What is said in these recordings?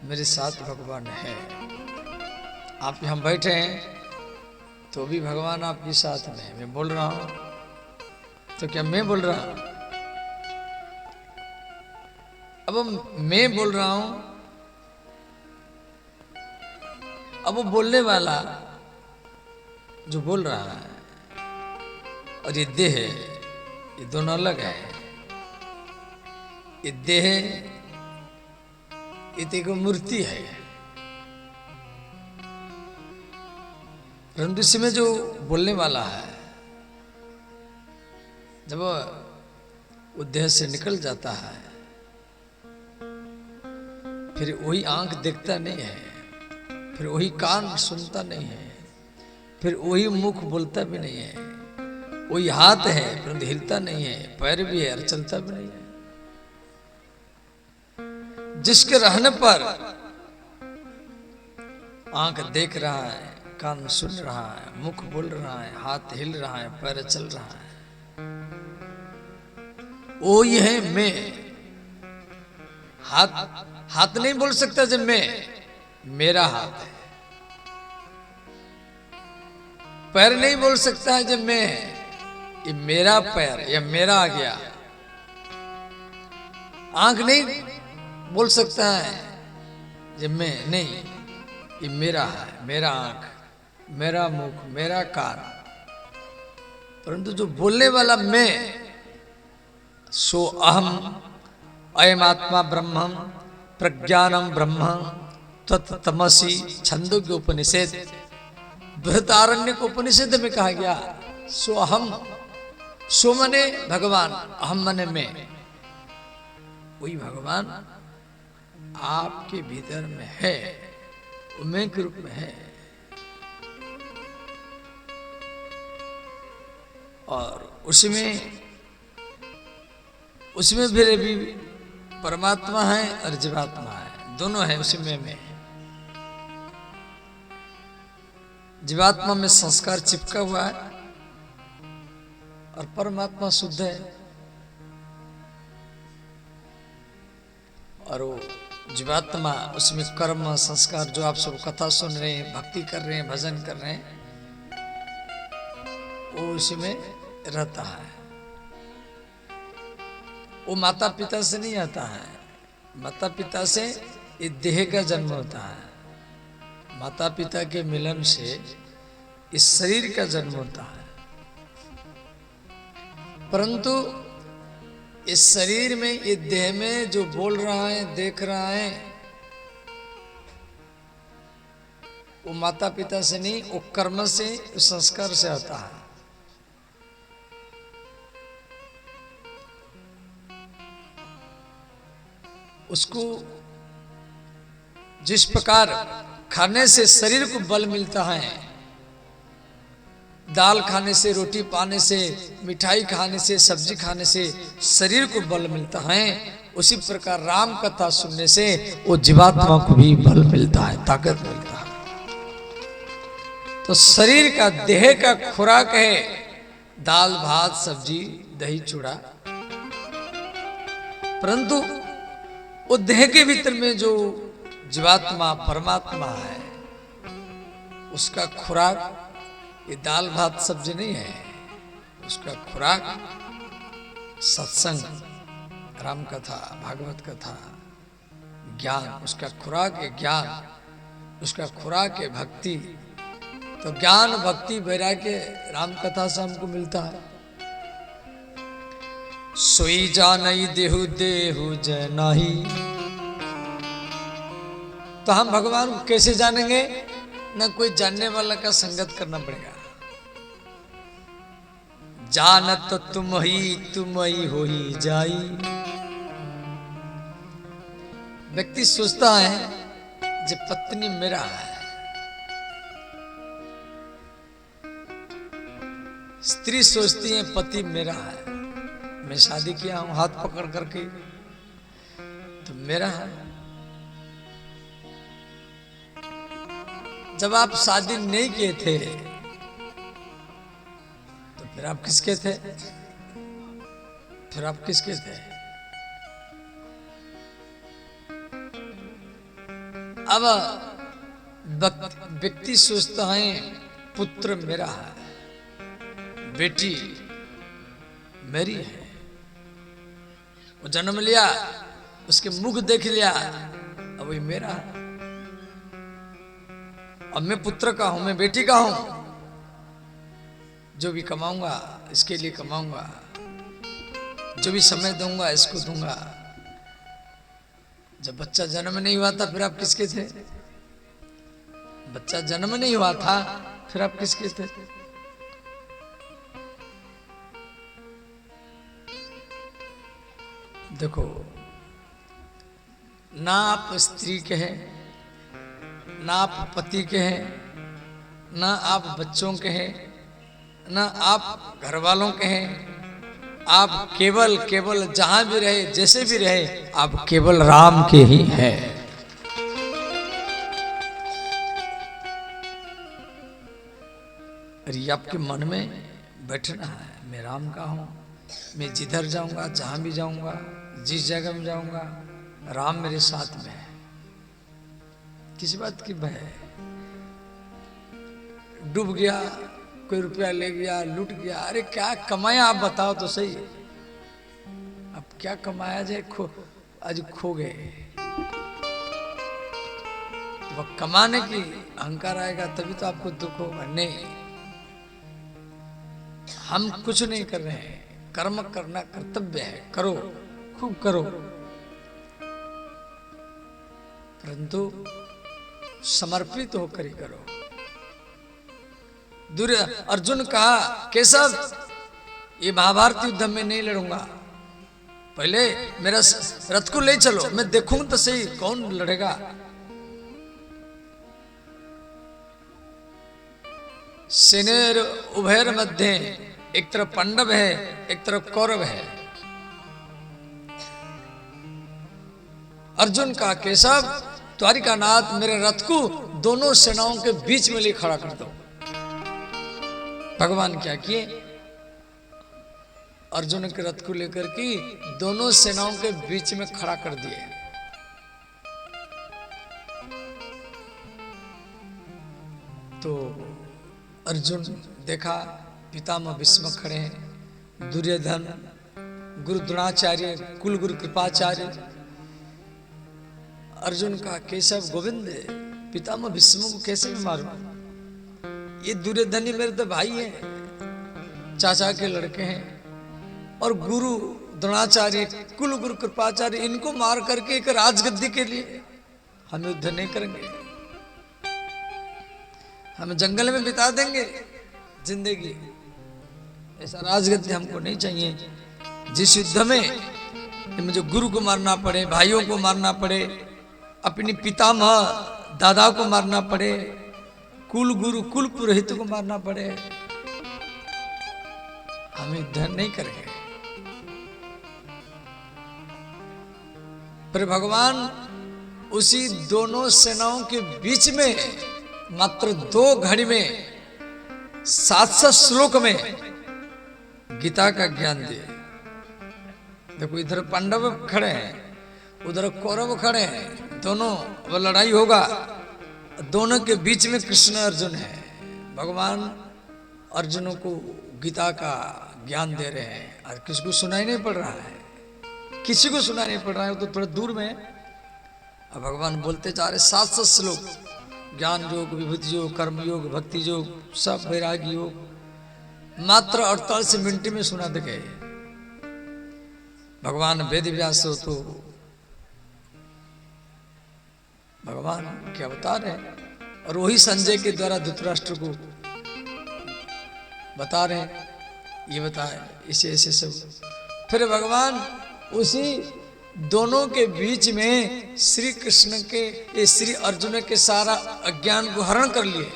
मेरे साथ भगवान है। आप यहाँ बैठे हैं तो भी भगवान आपके साथ में है। मैं बोल रहा हूं तो क्या मैं बोल रहा हूं? अब मैं बोल रहा हूं, अब वो बोलने वाला जो बोल रहा है और ये देह है, ये दोनों अलग है। ये देह ये तो एक मूर्ति है, परंतु इसमें जो बोलने वाला है जब वो देह से निकल जाता है फिर वही आंख देखता नहीं है, फिर वही कान सुनता नहीं है, फिर वही मुख बोलता भी नहीं है, वही हाथ है परंतु हिलता नहीं है, पैर भी है और चलता भी नहीं है। जिसके रहने पर आंख देख रहा है, कान सुन रहा है, मुख बोल रहा है, हाथ हिल रहा है, पैर चल रहा है, वो ये है मैं। हाथ नहीं बोल सकता जब मैं, मेरा हाथ है। पैर नहीं बोल सकता है जब मैं, ये मेरा पैर या मेरा आ गया। आंख नहीं बोल सकता है जब मैं, नहीं ये मेरा है, मेरा आंख, मेरा मुख, मेरा कान। परंतु जो बोलने वाला मैं, सो अहम अयम आत्मा ब्रह्मम प्रज्ञानम ब्रह्म तत्तमसी छंदोग्य उपनिषद बृहदारण्य को उपनिषद में कहा गया सो अहम। सो मने भगवान, अहम मने मैं। वही भगवान आपके भीतर में है, वो मैं के रूप में है। और उसमें फिर भी परमात्मा है और जीवात्मा है, दोनों है उसी में। जीवात्मा में संस्कार चिपका हुआ है और परमात्मा शुद्ध है। और वो जीवात्मा उसमें कर्म संस्कार, जो आप सब कथा सुन रहे हैं, भक्ति कर रहे हैं, भजन कर रहे हैं, वो उसी में रहता है। वो माता पिता से नहीं आता है। माता पिता से ये देह का जन्म होता है, माता पिता के मिलन से इस शरीर का जन्म होता है। परंतु इस शरीर में, ये देह में जो बोल रहा है, देख रहा है, वो माता पिता से नहीं, वो कर्म से, उस संस्कार से आता है। उसको जिस प्रकार खाने से शरीर को बल मिलता है, दाल खाने से, रोटी पाने से, मिठाई खाने से, सब्जी खाने से शरीर को बल मिलता है, उसी प्रकार राम कथा सुनने से वो जीवात्मा को भी बल मिलता है, ताकत मिलता है। तो शरीर का, देह का खुराक है दाल भात सब्जी दही चूड़ा, परंतु वो देह के भीतर में जो जीवात्मा परमात्मा है, उसका खुराक ये दाल भात सब्जी नहीं है। उसका खुराक सत्संग, राम कथा, भागवत कथा, ज्ञान। उसका खुराक है ज्ञान, उसका खुराक है भक्ति। तो ज्ञान भक्ति वैराग्य राम कथा से हमको मिलता है। सोई जानई देहु देहु जनाही। तो हम भगवान को कैसे जानेंगे? न कोई जानने वाला का संगत करना पड़ेगा। जानत तुम ही हो ही जाई। व्यक्ति सोचता है जब पत्नी मेरा है, स्त्री सोचती है पति मेरा है। मैं शादी किया हूं हाथ पकड़ करके, तो मेरा है। जब आप शादी नहीं किए थे तो फिर आप किसके थे? फिर आप किसके थे? अब व्यक्ति सोचता है पुत्र मेरा है, बेटी मेरी है। वो जन्म लिया, उसके मुख देख लिया, अब वही मेरा है। अब मैं पुत्र का हूं, मैं बेटी का हूं। जो भी कमाऊंगा इसके लिए कमाऊंगा, जो भी समय दूंगा इसको दूंगा। जब बच्चा जन्म नहीं हुआ था फिर आप किसके थे? बच्चा जन्म नहीं हुआ था फिर आप किसके थे? देखो, ना आप स्त्री के हैं, ना आप पति के हैं, ना आप बच्चों के हैं, ना आप घर वालों के हैं। आप केवल केवल जहां भी रहे, जैसे भी रहे, आप केवल राम के ही हैं। ये आपके मन में बैठना है, मैं राम का हूं। मैं जिधर जाऊंगा, जहां भी जाऊंगा, जिस जगह में जाऊंगा, राम मेरे साथ में है। किस बात की भय? डूब गया, कोई रुपया ले गया, लूट गया, अरे क्या कमाया आप बताओ तो सही। अब क्या कमाया जाए, आज खो गए। वह कमाने की अहंकार आएगा तभी तो आपको दुख होगा। नहीं, हम कुछ नहीं कर रहे हैं, कर्म करना कर्तव्य है, करो, खूब करो, परंतु समर्पित होकर ही करो। अर्जुन कहा, केशव ये महाभारत युद्ध में नहीं लड़ूंगा, पहले मेरा रथ को ले चलो, मैं देखूं तो सही कौन लड़ेगा। सेनेर उभयर मध्य, एक तरफ पांडव है, एक तरफ कौरव है। अर्जुन का, केशव द्वारिकानाथ मेरे रथ को दोनों सेनाओं के बीच में ले खड़ा कर दो। भगवान क्या किए? अर्जुन के रथ को लेकर के दोनों सेनाओं के बीच में खड़ा कर दिए। तो अर्जुन देखा पितामह भीष्म खड़े हैं, दुर्योधन, गुरु द्रोणाचार्य, कुल गुरु कृपाचार्य। अर्जुन का, केशव गोविंद पितामह भीष्म को कैसे मैं मारूं? ये दुर्योधन ही मेरे तो भाई हैं, चाचा के लड़के हैं, और गुरु द्रोणाचार्य, कुल गुरु कृपाचार्य, इनको मार करके एक राजगद्दी के लिए हम युद्ध नहीं करेंगे। हम जंगल में बिता देंगे जिंदगी, ऐसा राजगद्दी हमको नहीं चाहिए। जिस युद्ध में मुझे गुरु को मारना पड़े, भाइयों को मारना पड़े, अपनी पितामह दादा को मारना पड़े, कुल गुरु कुल पुरोहित को मारना पड़े, हम युद्ध नहीं करेंगे। पर भगवान उसी दोनों सेनाओं के बीच में मात्र 2 घड़ी में 700 श्लोक में गीता का ज्ञान दिए। देखो, इधर पांडव खड़े हैं, उधर कौरव खड़े हैं, दोनों अब लड़ाई होगा, दोनों के बीच में कृष्ण अर्जुन है। भगवान अर्जुनों को गीता का ज्ञान दे रहे हैं, और किसी को सुनाई नहीं पड़ रहा है, किसी को सुनाई नहीं पड़ रहा है, वो तो थोड़ा दूर में। अब भगवान बोलते जा रहे 700 श्लोक, ज्ञान योग, विभूति योग, कर्म योग, भक्ति योग, सब वैराग्य योग, मात्र 48 मिनट में सुना दे गए। भगवान वेद व्यास हो तो भगवान क्या बता रहे हैं, और वही संजय के द्वारा धृतराष्ट्र को बता रहे हैं, ये बताए इसे ऐसे सब। फिर भगवान उसी दोनों के बीच में श्री कृष्ण के, श्री अर्जुन के सारा अज्ञान को हरण कर लिए।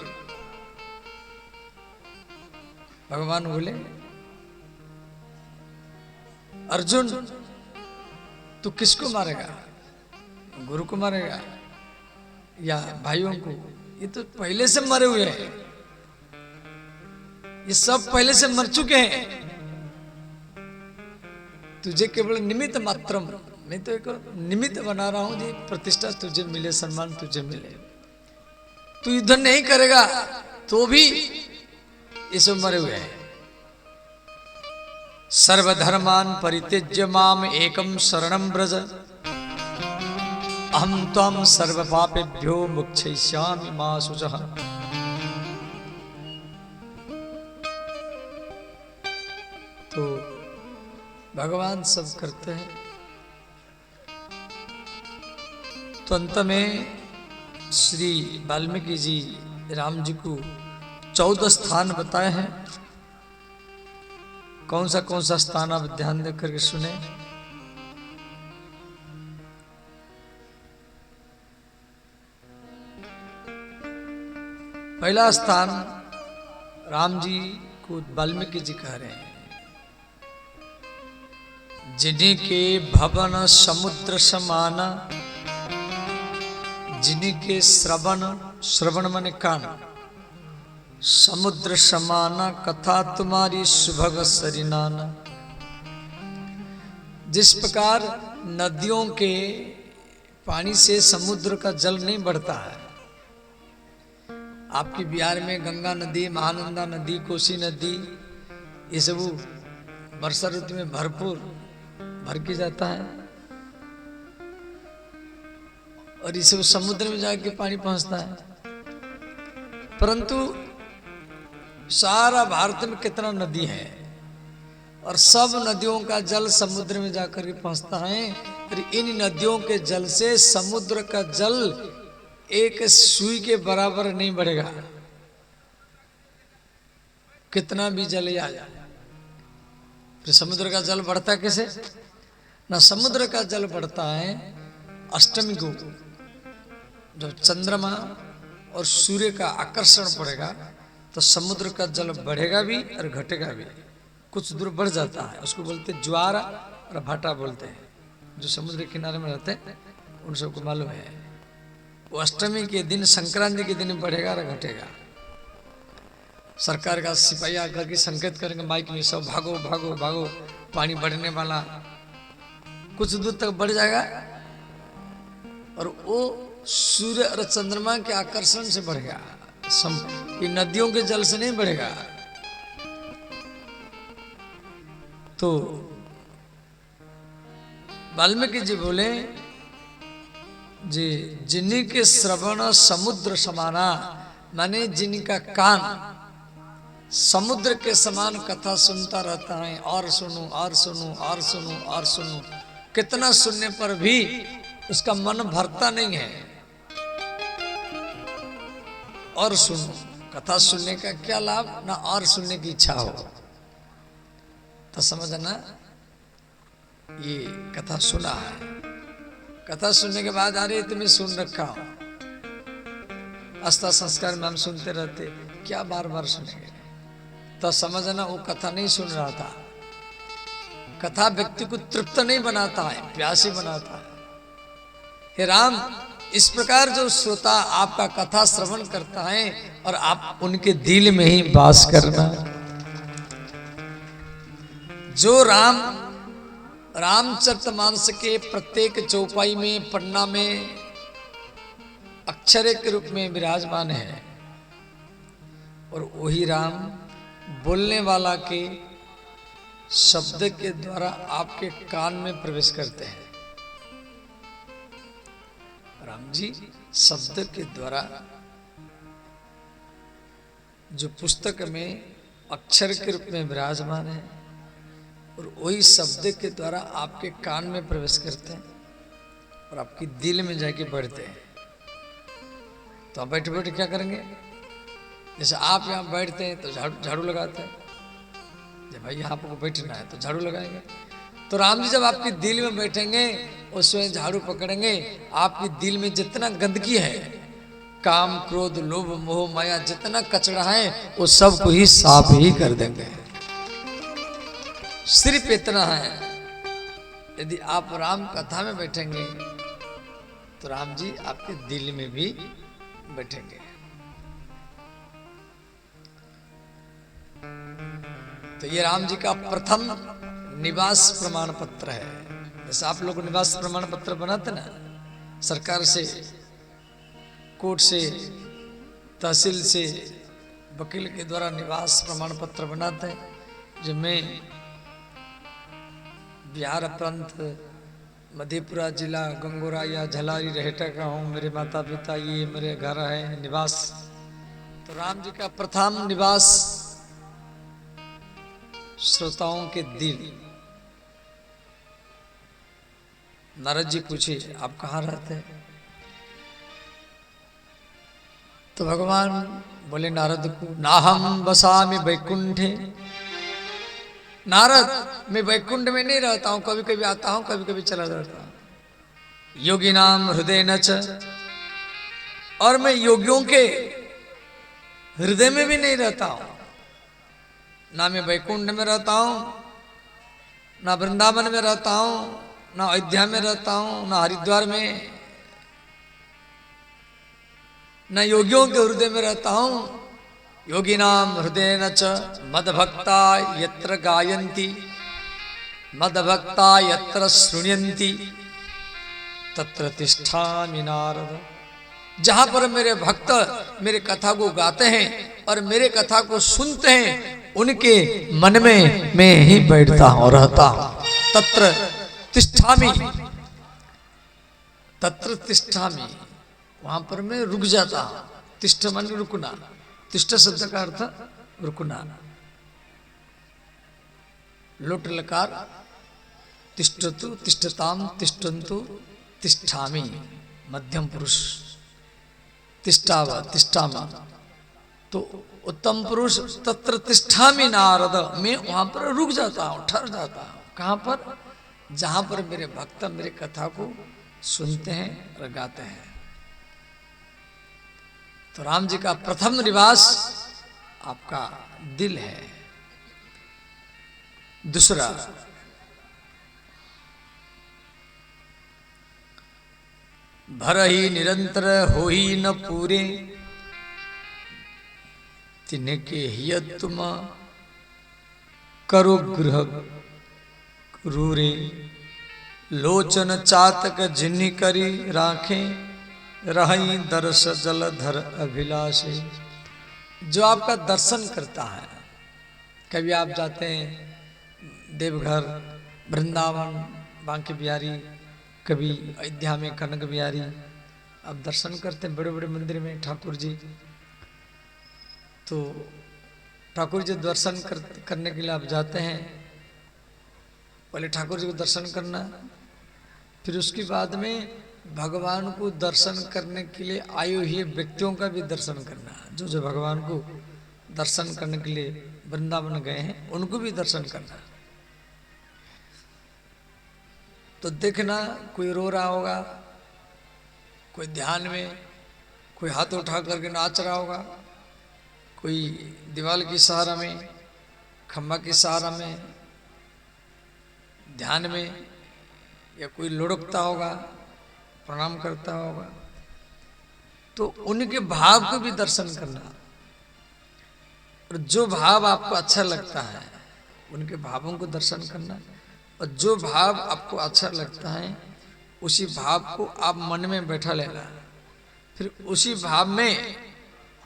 भगवान बोले, अर्जुन तू किसको मारेगा? गुरु को मारेगा या भाइयों को? ये तो पहले से मरे हुए हैं, ये सब पहले से मर चुके हैं। तुझे केवल निमित्त मात्रम नहीं तो एक निमित्त बना रहा हूं जी, प्रतिष्ठा तुझे मिले, सम्मान तुझे मिले। तू युद्ध नहीं करेगा तो भी इस मरे हुए हैं। सर्वधर्मान परित्यज्य माम एकम शरणम ब्रज, अहम त्वं सर्व पापेभ्यो मोक्षयिष्यामि मा शुचः। तो भगवान सब करते हैं। तो अंत में श्री वाल्मीकि जी राम जी को 14 स्थान बताए हैं। कौन सा स्थान आप ध्यान देकर के सुने। पहला स्थान राम जी को वाल्मीकि जी कह रहे हैं, जिनके भवन समुद्र समान, जिनके श्रवण मन कान, समुद्र समान कथा तुम्हारी सुभग सरिनान। जिस प्रकार नदियों के पानी से समुद्र का जल नहीं बढ़ता है, आपकी बिहार में गंगा नदी, महानंदा नदी, कोसी नदी, ये सब वर्षा ऋतु में भरपूर भर के जाता है और ये सब समुद्र में जाके पानी पहुंचता है। परंतु सारा भारत में कितना नदी है और सब नदियों का जल समुद्र में जाकर के पहुंचता है। और इन नदियों के जल से समुद्र का जल एक सुई के बराबर नहीं बढ़ेगा, कितना भी जल आ जाए। फिर समुद्र का जल बढ़ता कैसे ना, समुद्र का जल बढ़ता है अष्टमी को, जब चंद्रमा और सूर्य का आकर्षण पड़ेगा तो समुद्र का जल बढ़ेगा भी और घटेगा भी, कुछ दूर बढ़ जाता है। उसको बोलते ज्वार और भाटा बोलते हैं। जो समुद्र के किनारे में रहते हैं उन सबको मालूम है। वो अष्टमी के दिन, संक्रांति के दिन बढ़ेगा और घटेगा। सरकार का सिपाही आकर के संकेत करेंगे माइक में, सब भागो भागो भागो, पानी बढ़ने वाला। कुछ दूर तक बढ़ जाएगा और वो सूर्य और चंद्रमा के आकर्षण से बढ़ेगा, ये नदियों के जल से नहीं बढ़ेगा। तो वाल्मीकि जी बोले जी, जिन्हीं के श्रवण समुद्र समाना, माने जिनका कान समुद्र के समान कथा सुनता रहता है, और सुनो और सुनो और सुनो और सुनो, कितना सुनने पर भी उसका मन भरता नहीं है। और सुनो, कथा सुनने का क्या लाभ ना, और सुनने की इच्छा हो तो समझना ये कथा सुना है। कथा सुनने के बाद अरे तुम्हें सुन रखा हो, आस्था संस्कार में हम सुनते रहते, क्या बार बार सुनेंगे, तो समझना वो कथा नहीं सुन रहा था। कथा व्यक्ति को तृप्त नहीं बनाता है, प्यासी बनाता है। हे राम, इस प्रकार जो श्रोता आपका कथा श्रवण करता है और आप उनके दिल में ही वास करना। जो रामचरितमानस के प्रत्येक चौपाई में, पन्ना में अक्षर के रूप में विराजमान है, और वही राम बोलने वाला के शब्द के द्वारा आपके कान में प्रवेश करते हैं। राम जी शब्द के द्वारा, जो पुस्तक में अक्षर के रूप में विराजमान है, और वही शब्द के द्वारा आपके कान में प्रवेश करते हैं और आपके दिल में जाके बैठते हैं। तो आप बैठे बैठे क्या करेंगे, जैसे आप यहाँ बैठते हैं तो झाड़ू लगाते हैं, जब भाई यहाँ आपको बैठना है तो झाड़ू लगाएंगे। तो राम जी जब आपके दिल में बैठेंगे, उसमें झाड़ू पकड़ेंगे, आपके दिल में जितना गंदगी है, काम क्रोध लोभ मोह माया, जितना कचरा है वो सबको ही साफ ही कर देंगे। सिर्फ इतना है, यदि आप राम कथा में बैठेंगे तो राम जी आपके दिल में भी बैठेंगे। तो ये राम जी का प्रथम निवास प्रमाण पत्र है। जैसे आप लोग निवास प्रमाण पत्र बनाते ना, सरकार से, कोर्ट से, तहसील से, वकील के द्वारा निवास प्रमाण पत्र बनाते हैं, जिनमें बिहार प्रांत, मधेपुरा जिला, गंगोरा या झलारी रहेटा का हूँ, मेरे माता पिता, ये मेरे घर है, निवास। तो राम जी का प्रथम निवास श्रोताओं के दिल। नारद जी पूछे आप कहाँ रहते हैं? तो भगवान बोले नारद को, नाहम बसामि वैकुंठे। नारद, मैं वैकुंठ में नहीं रहता हूं, कभी कभी आता हूं, कभी कभी चला जाता हूं। योगी नाम हृदय नच, और मैं योगियों के हृदय में भी नहीं रहता हूं। ना मैं वैकुंठ में रहता हूं, ना वृंदावन में रहता हूं, ना अयोध्या में रहता हूं, ना हरिद्वार में, न योगियों के हृदय में रहता हूं। योगी नाम हृदय न च मदभक्ता यत्र गायन्ति, मदभक्ता यत्र शृण्यन्ति, तत्र तिष्ठामि नारद। जहां पर मेरे भक्त मेरे कथा को गाते हैं और मेरे कथा को सुनते हैं, उनके मन में मैं ही बैठता हूं, रहता हूं। तत्र तिष्ठामि, तत्र तिष्ठामि, वहां पर मैं रुक जाता हूं। तिष्ठ मन रुकना, तिष्ठ शब्द का अर्थ रुकना। लोट लकार तिष्ठतु, तिष्ठताम, तिष्ठन्तु, तिष्ठामि, मध्यम पुरुष। तिष्ठाव, तिष्ठाम, तो उत्तम पुरुष। तत्र तिष्ठामि नारद, मैं वहां पर रुक जाता हूं, ठहर जाता हूं। कहां पर? जहां पर मेरे भक्त मेरे कथा को सुनते हैं और गाते हैं। तो राम जी का प्रथम निवास आपका दिल है। दूसरा, भरहि निरंतर होहि न पूरे, तिनके हिय तुम करो गृह क्रूरे। लोचन चातक जिन्हि करी राखें, रही दर्श जलधर अभिलाषे। जो आपका दर्शन करता है, कभी आप जाते हैं देवघर, वृंदावन, बांके बिहारी, कभी अयोध्या में कनक बिहारी, आप दर्शन करते हैं बड़े बड़े मंदिर में ठाकुर जी। तो ठाकुर जी दर्शन करने के लिए आप जाते हैं, पहले ठाकुर जी को दर्शन करना, फिर उसके बाद में भगवान को दर्शन करने के लिए आए हुए व्यक्तियों का भी दर्शन करना। जो जो भगवान को दर्शन करने के लिए वृंदावन गए हैं, उनको भी दर्शन करना। तो देखना, कोई रो रहा होगा, कोई ध्यान में, कोई हाथ उठा करके नाच रहा होगा, कोई दीवार की सहारा में, खम्बा की सहारा में, ध्यान में, या कोई लुढ़कता होगा, प्रणाम करता होगा। तो उनके भाव को भी दर्शन करना, और जो भाव आपको अच्छा लगता है उनके भावों को दर्शन करना, और जो भाव आपको अच्छा लगता है उसी भाव को आप मन में बैठा लेना। फिर उसी भाव में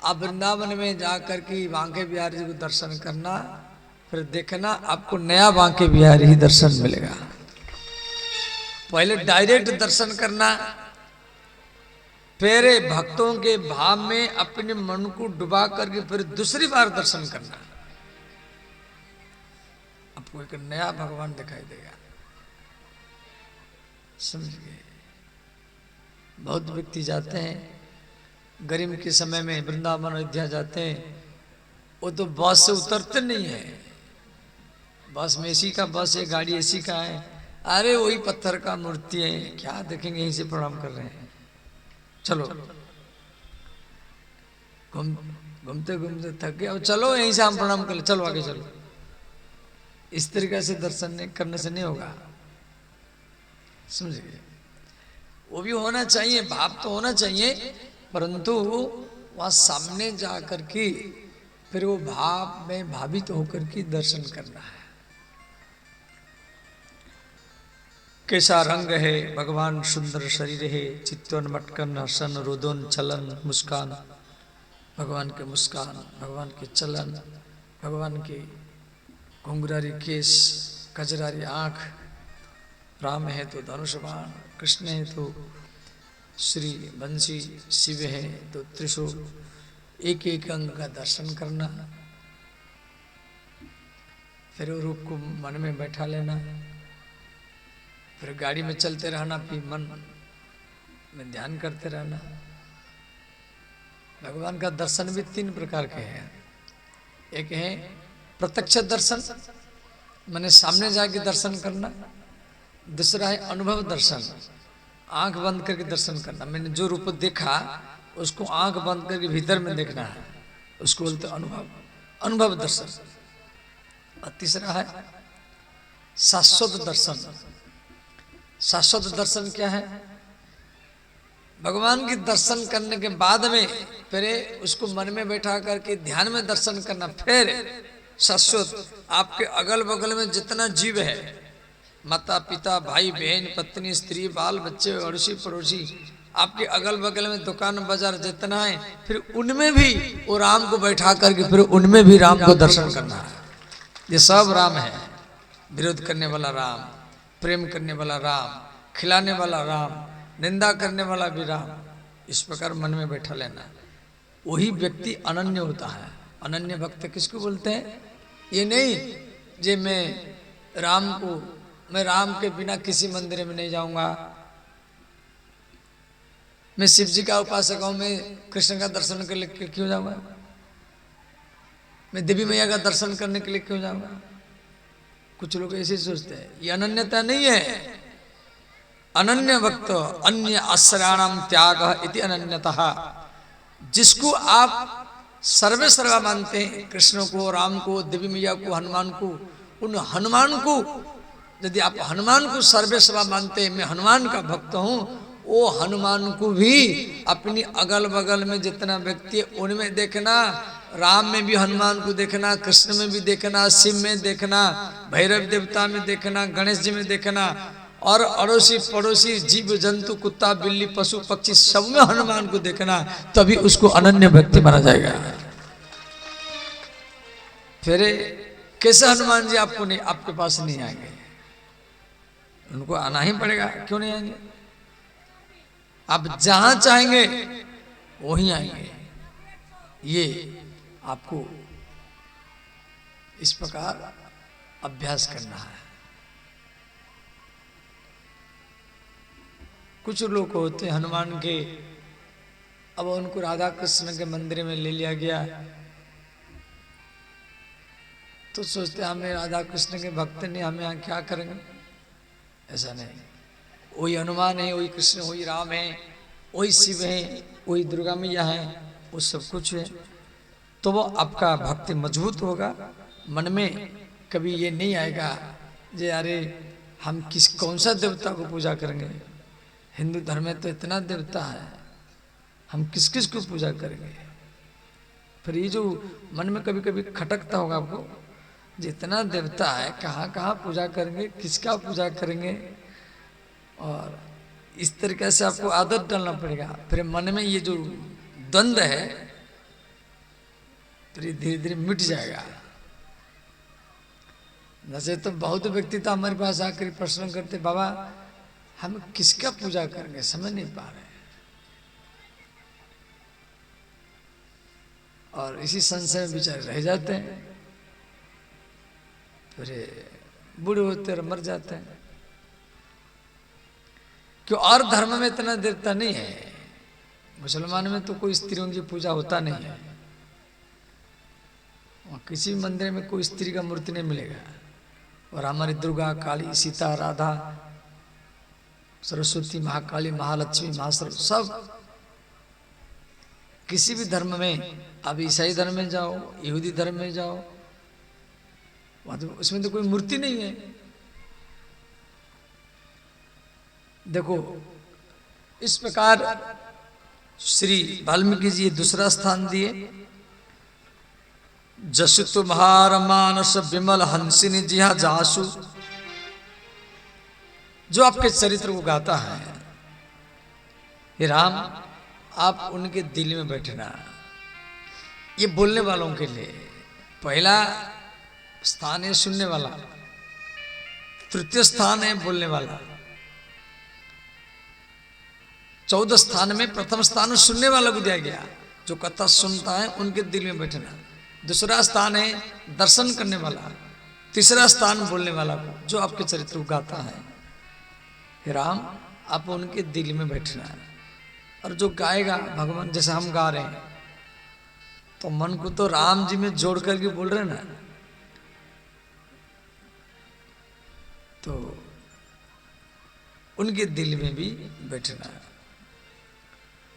आप वृंदावन में जाकर के बांके बिहारी जी को दर्शन करना। फिर देखना आपको नया बांके बिहारी ही दर्शन मिलेगा। पहले डायरेक्ट दर्शन करना, फिर भक्तों के भाव में अपने मन को डुबा करके फिर दूसरी बार दर्शन करना। आपको एक नया भगवान दिखाई देगा। समझ गए? बहुत व्यक्ति जाते हैं गर्मी के समय में वृंदावन अयोध्या जाते हैं, वो तो बस से उतरते नहीं है। बस में एसी का बस है, गाड़ी एसी का है, अरे वही पत्थर का मूर्ति है, क्या देखेंगे, यहीं से प्रणाम कर रहे हैं। चलो, घूमते घूमते थक गए, अब चलो यहीं से हम प्रणाम कर ले, चलो आगे चलो। इस तरीके से दर्शन करने से नहीं होगा। समझ गए? वो भी होना चाहिए, भाव तो होना चाहिए, परंतु वहां सामने जा करके फिर वो भाव में भावित होकर के दर्शन करना है। कैसा रंग है भगवान, सुंदर शरीर है, चित्तवन मटकन हसन रोदन चलन मुस्कान, भगवान के मुस्कान, भगवान के चलन, भगवान के घुंघरारी केस, कजरारी आँख, राम है तो धनुष बाण, कृष्ण है तो श्री बंसी, शिव है तो त्रिशूल, एक एक अंग का दर्शन करना, फिर वो रूप को मन में बैठा लेना, फिर गाड़ी में चलते रहना, फिर मन में ध्यान करते रहना। भगवान का दर्शन भी 3 प्रकार के हैं। एक है प्रत्यक्ष दर्शन, माने सामने जाके दर्शन करना। दूसरा है अनुभव दर्शन, आंख बंद करके दर्शन करना, मैंने जो रूप देखा उसको आंख बंद करके भीतर में देखना है, उसको बोलते अनुभव दर्शन। और तीसरा है शाश्वत दर्शन। शाश्वत दर्शन क्या है? भगवान के दर्शन करने के बाद में फिर उसको मन में बैठा करके ध्यान में दर्शन करना। फिर शाश्वत आपके अगल बगल में जितना जीव है, माता पिता भाई बहन पत्नी स्त्री बाल बच्चे अड़ोसी पड़ोसी, आपके अगल बगल में दुकान बाजार जितना है, फिर उनमें भी वो राम को बैठा करके फिर उनमें भी राम को दर्शन करना है। ये सब राम है, विरोध करने वाला राम, प्रेम करने वाला राम, खिलाने वाला राम, निंदा करने वाला भी राम। इस प्रकार मन में बैठा लेना, वही व्यक्ति अनन्य होता है। अनन्य भक्त किसको बोलते हैं? ये नहीं जे मैं राम के बिना किसी मंदिर में नहीं जाऊंगा, मैं शिव जी का उपासक हूं, मैं कृष्ण का दर्शन करने के लिए क्यों जाऊंगा, मैं देवी मैया का दर्शन करने के लिए क्यों जाऊंगा। कुछ लोग ऐसे सोचते हैं, ये अनन्यता नहीं है। अनन्य भक्त अन्य आश्रयाणाम त्याग इति अनन्यतः। जिसको आप सर्वे सर्वा मानते हैं, कृष्ण को, राम को, देवी मैया को, हनुमान को, उन हनुमान को यदि आप हनुमान को सर्वे सर्वा मानते हैं, मैं हनुमान का भक्त हूं, वो हनुमान को भी अपनी अगल बगल में जितना व्यक्ति है उनमें देखना, राम में भी हनुमान को देखना, कृष्ण में भी देखना, शिव में देखना, भैरव देवता में देखना, गणेश जी में देखना, और अड़ोसी पड़ोसी जीव जंतु कुत्ता बिल्ली पशु पक्षी सब में हनुमान को देखना, तभी उसको अनन्य व्यक्ति माना जाएगा। फिर कैसे हनुमान जी आपके पास नहीं आएंगे? उनको आना ही पड़ेगा, क्यों नहीं आएंगे? आप जहां चाहेंगे वहीं आएंगे। ये आपको इस प्रकार अभ्यास करना है। कुछ लोग होते हैं हनुमान के, अब उनको राधा कृष्ण के मंदिर में ले लिया गया तो सोचते हैं हमें राधा कृष्ण के भक्त नहीं, हमें यहाँ क्या करेंगे। ऐसा नहीं, वही हनुमान है, वही कृष्ण, वही राम है, वही शिव है, वही दुर्गा मैया है, वो सब कुछ है। तो वो आपका भक्ति मजबूत होगा। मन में कभी ये नहीं आएगा जे अरे हम कौन सा देवता को पूजा करेंगे, हिंदू धर्म में तो इतना देवता है, हम किस किस को पूजा करेंगे। फिर ये जो मन में कभी कभी खटकता होगा आपको, जितना देवता है कहाँ कहाँ पूजा करेंगे, किसका पूजा करेंगे, और इस तरीके से आपको आदत डालना पड़ेगा। फिर मन में ये जो द्वंद्व है फिर धीरे धीरे मिट जाएगा। वैसे तो बहुत व्यक्ति तो हमारे पास आकर प्रश्न करते, बाबा हम किसका पूजा करेंगे, समझ नहीं पा रहे, और इसी संशय में बेचारे रह जाते हैं, फिर बूढ़े होते और मर जाते हैं। क्यों? और धर्म में इतना देवता नहीं है। मुसलमान में तो कोई स्त्रियों की पूजा होता नहीं है, किसी मंदिर में कोई स्त्री का मूर्ति नहीं मिलेगा। और हमारी दुर्गा काली सीता राधा सरस्वती महाकाली महालक्ष्मी महासरस्वती सब किसी भी धर्म में, आप ईसाई धर्म में जाओ, यहूदी धर्म में जाओ, वहां तो उसमें तो कोई मूर्ति नहीं है। देखो इस प्रकार श्री वाल्मीकि जी दूसरा स्थान दिए, जसु तुम्हार मानस विमल हंसिनी जिहा जासु, जो आपके चरित्र को गाता है, हे राम आप उनके दिल में बैठना। ये बोलने वालों के लिए पहला स्थान है सुनने वाला, तृतीय स्थान है बोलने वाला, 14 स्थान में प्रथम स्थान सुनने वाला को दिया गया। जो कथा सुनता है उनके दिल में बैठना। दूसरा स्थान है दर्शन करने वाला, तीसरा स्थान बोलने वाला को, जो आपके चरित्र को गाता है, हे राम आप उनके दिल में बैठना। और जो गाएगा भगवान, जैसे हम गा रहे हैं तो मन को तो राम जी में जोड़ करके बोल रहे ना, तो उनके दिल में भी बैठना।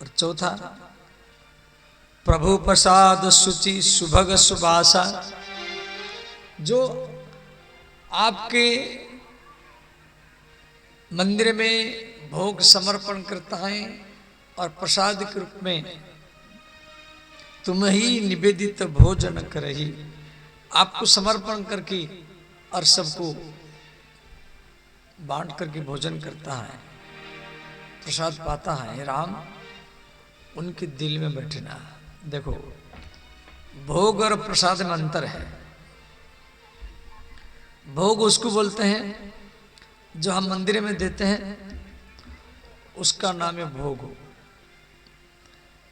और चौथा, प्रभु प्रसाद शुचि सुभग सुभाषा। जो आपके मंदिर में भोग समर्पण करता है और प्रसाद के रूप में तुम ही निवेदित भोजन करही, आपको समर्पण करके और सबको बांट करके भोजन करता है, प्रसाद पाता है, हे राम उनके दिल में बैठना। देखो भोग और प्रसाद में अंतर है। भोग उसको बोलते हैं जो हम मंदिर में देते हैं, उसका नाम है भोग।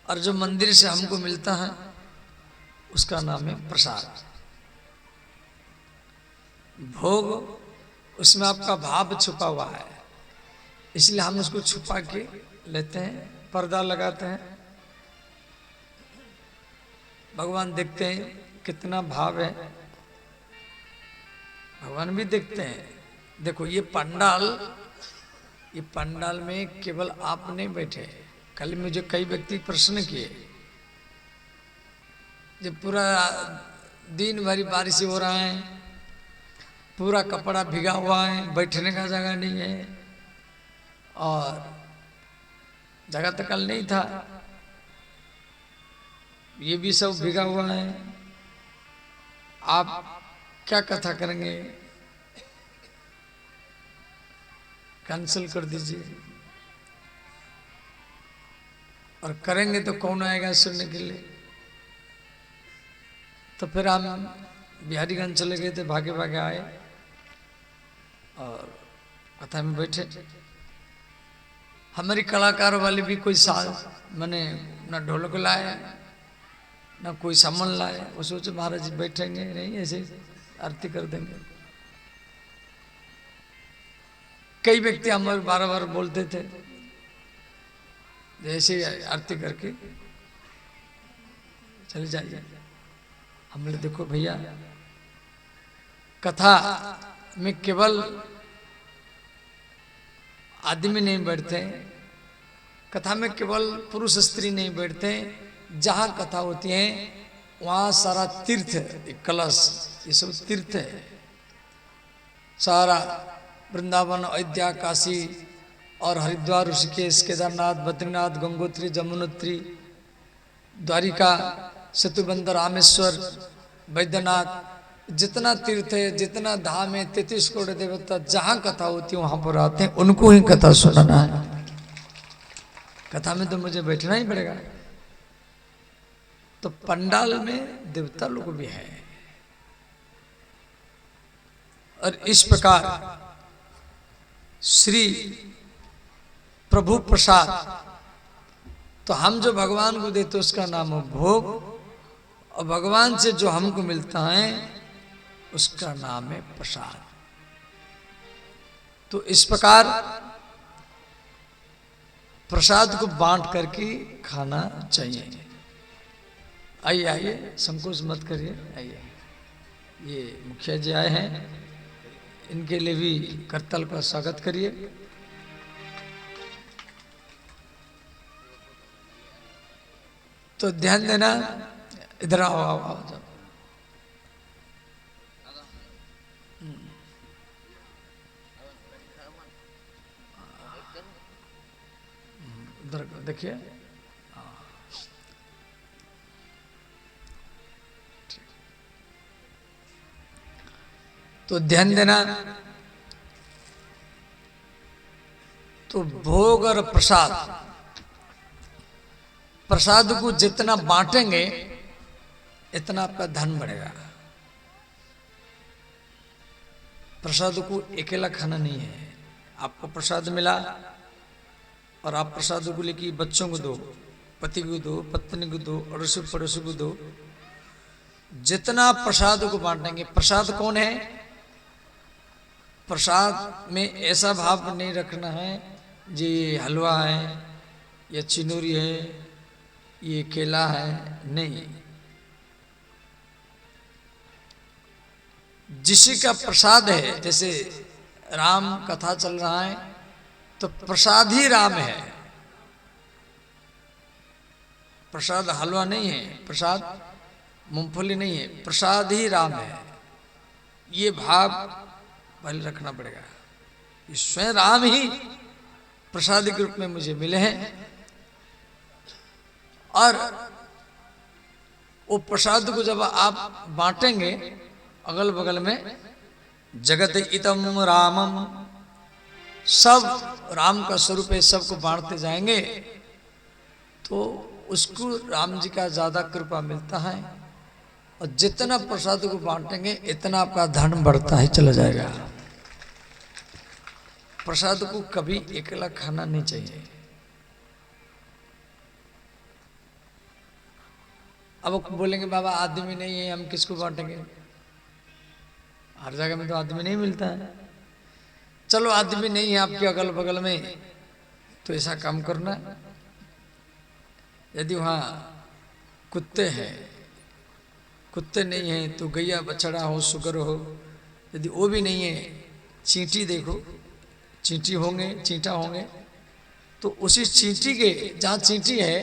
और जो मंदिर से हमको मिलता है उसका नाम है प्रसाद। भोग उसमें आपका भाव छुपा हुआ है, इसलिए हम उसको छुपा के लेते हैं, पर्दा लगाते हैं। भगवान देखते हैं कितना भाव है, भगवान भी देखते हैं। देखो ये पंडाल में केवल आप नहीं बैठे। कल मुझे कई व्यक्ति प्रश्न किए, जब पूरा दिन भरी बारिश हो रहा है, पूरा कपड़ा भीगा हुआ है, बैठने का जगह नहीं है, और जगह तो कल नहीं था, ये भी सब भीगा हुआ है, आप क्या कथा करेंगे? कैंसिल कर दीजिए, और करेंगे तो कौन आएगा सुनने के लिए? तो फिर हम बिहारीगंज चले गए थे, भागे भागे आए और कथा में बैठे। हमारी कलाकार वाले भी कोई साल मैंने ना ढोलक लाए ना कोई सामान लाए, वो सोचे महाराज जी बैठेंगे नहीं, ऐसे आरती कर देंगे। कई व्यक्ति हमारे बार बार बोलते थे जैसे आरती करके चले जाइए। हमने देखो भैया, कथा में केवल आदमी नहीं बैठते, कथा में केवल पुरुष स्त्री नहीं बैठते। जहाँ कथा होती है वहाँ सारा तीर्थ, कलश, ये सब तीर्थ है। सारा वृंदावन, अयोध्या, काशी और हरिद्वार, ऋषिकेश, केदारनाथ, बद्रीनाथ, गंगोत्री, जमुनोत्री, द्वारिका, सेतुबंदर, रामेश्वर, बैद्यनाथ, जितना तीर्थ है, जितना धाम है, 33 करोड़ देवता, जहाँ कथा होती है वहां पर आते हैं, उनको ही कथा सुनाना है। कथा में तो मुझे बैठना ही पड़ेगा। तो पंडाल में देवता लोग भी हैं। और इस प्रकार श्री प्रभु प्रसाद, तो हम जो भगवान को देते उसका नाम है भोग, और भगवान से जो हमको मिलता है उसका नाम है प्रसाद। तो इस प्रकार प्रसाद को बांट करके खाना चाहिए। आइए आइए, संकोच मत करिए, आइए। ये मुखिया जी आए हैं, इनके लिए भी करताल का स्वागत करिए। तो ध्यान देना, इधर आओ आओ आओ, जाओ। उधर देखिए, तो ध्यान देना। तो भोग और प्रसाद, प्रसाद को जितना बांटेंगे इतना आपका धन बढ़ेगा। प्रसाद को अकेला खाना नहीं है। आपको प्रसाद मिला और आप प्रसाद को लेके बच्चों को दो, पति को दो, पत्नी को दो, अड़ोसी पड़ोसी को दो। जितना प्रसाद को बांटेंगे, प्रसाद कौन है? प्रसाद में ऐसा भाव नहीं रखना है जी हलवा है या चिनोरी है, ये केला है, नहीं। जिसी का प्रसाद है, जैसे राम कथा चल रहा है तो प्रसाद ही राम है। प्रसाद हलवा नहीं है, प्रसाद मूंगफली नहीं है, प्रसाद ही राम है। ये भाव पहले रखना पड़ेगा। ये स्वयं राम ही प्रसाद के रूप में मुझे मिले हैं। और वो प्रसाद को जब आप बांटेंगे अगल बगल में, जगत इतम रामम, सब राम का स्वरूप है, सबको बांटते जाएंगे तो उसको राम जी का ज्यादा कृपा मिलता है। और जितना प्रसाद को बांटेंगे इतना आपका धन बढ़ता ही चला जाएगा। प्रसाद को कभी अकेला खाना नहीं चाहिए। अब बोलेंगे बाबा आदमी नहीं है, हम किसको बांटेंगे? हर जगह में तो आदमी नहीं मिलता है। चलो आदमी नहीं है आपके अगल बगल में, तो ऐसा काम करना, यदि वहां कुत्ते हैं, कुत्ते नहीं है तो गैया बछड़ा हो, सुगर हो, यदि वो भी नहीं है, चींटी देखो, चींटी होंगे, चींटा होंगे, तो उसी चींटी के जहाँ चींटी है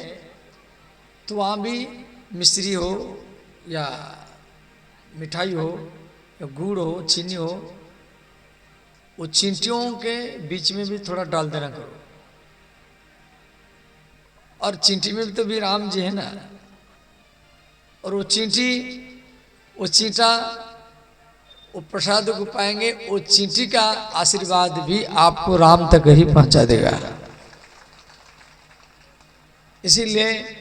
तो वहाँ भी मिश्री हो या मिठाई हो या गुड़ हो, चीनी हो, वो चींटियों के बीच में भी थोड़ा डाल देना करो। और चींटी में भी तो भी राम जी है ना। और वो चींटी, वो चींटा, वो प्रसाद को पाएंगे, वो चींटी का आशीर्वाद भी आपको राम तक ही पहुंचा देगा। इसीलिए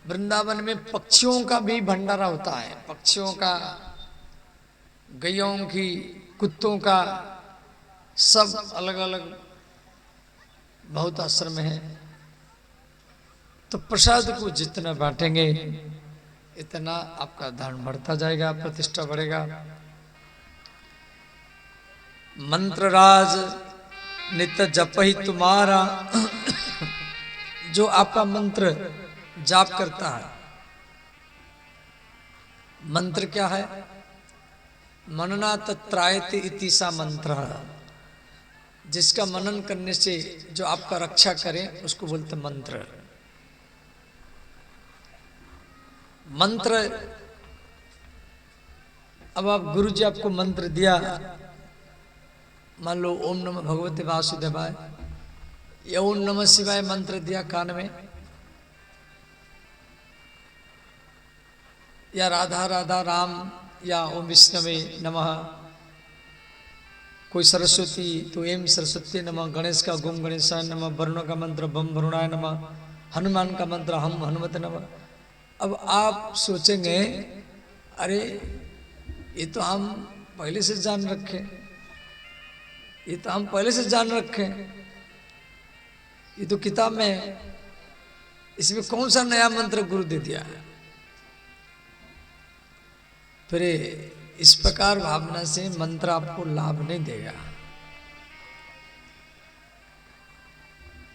वृंदावन में पक्षियों का भी भंडारा होता है। पक्षियों का, गैयों की, कुत्तों का, सब अलग अलग बहुत आश्रम है। तो प्रसाद को जितना बांटेंगे इतना आपका धन बढ़ता जाएगा, प्रतिष्ठा बढ़ेगा। मंत्र राज नित्य जप ही तुम्हारा, जो आपका मंत्र जाप करता है। मंत्र क्या है? मनना तत्रायते इति सा मंत्र, जिसका मनन करने से जो आपका रक्षा करे उसको बोलते मंत्र। मंत्र, अब आप गुरु जी आपको मंत्र दिया, मान लो ओम नमः भगवते वासुदेवाय या ओम नमः शिवाय मंत्र दिया कान में, या राधा राधा राम या ओम विष्णवे नमः, कोई सरस्वती तो एम सरस्वती नमः, गणेश का गुम गणेशाय नमः, वरुण का मंत्र बम वरुणाय नमः, हनुमान का मंत्र हम हनुमत नमः। अब आप सोचेंगे अरे ये तो हम पहले से जान रखे, ये तो हम पहले से जान रखे, ये तो किताब में है, इसमें कौन सा नया मंत्र गुरु दे दिया? फिर इस प्रकार भावना से मंत्र आपको लाभ नहीं देगा।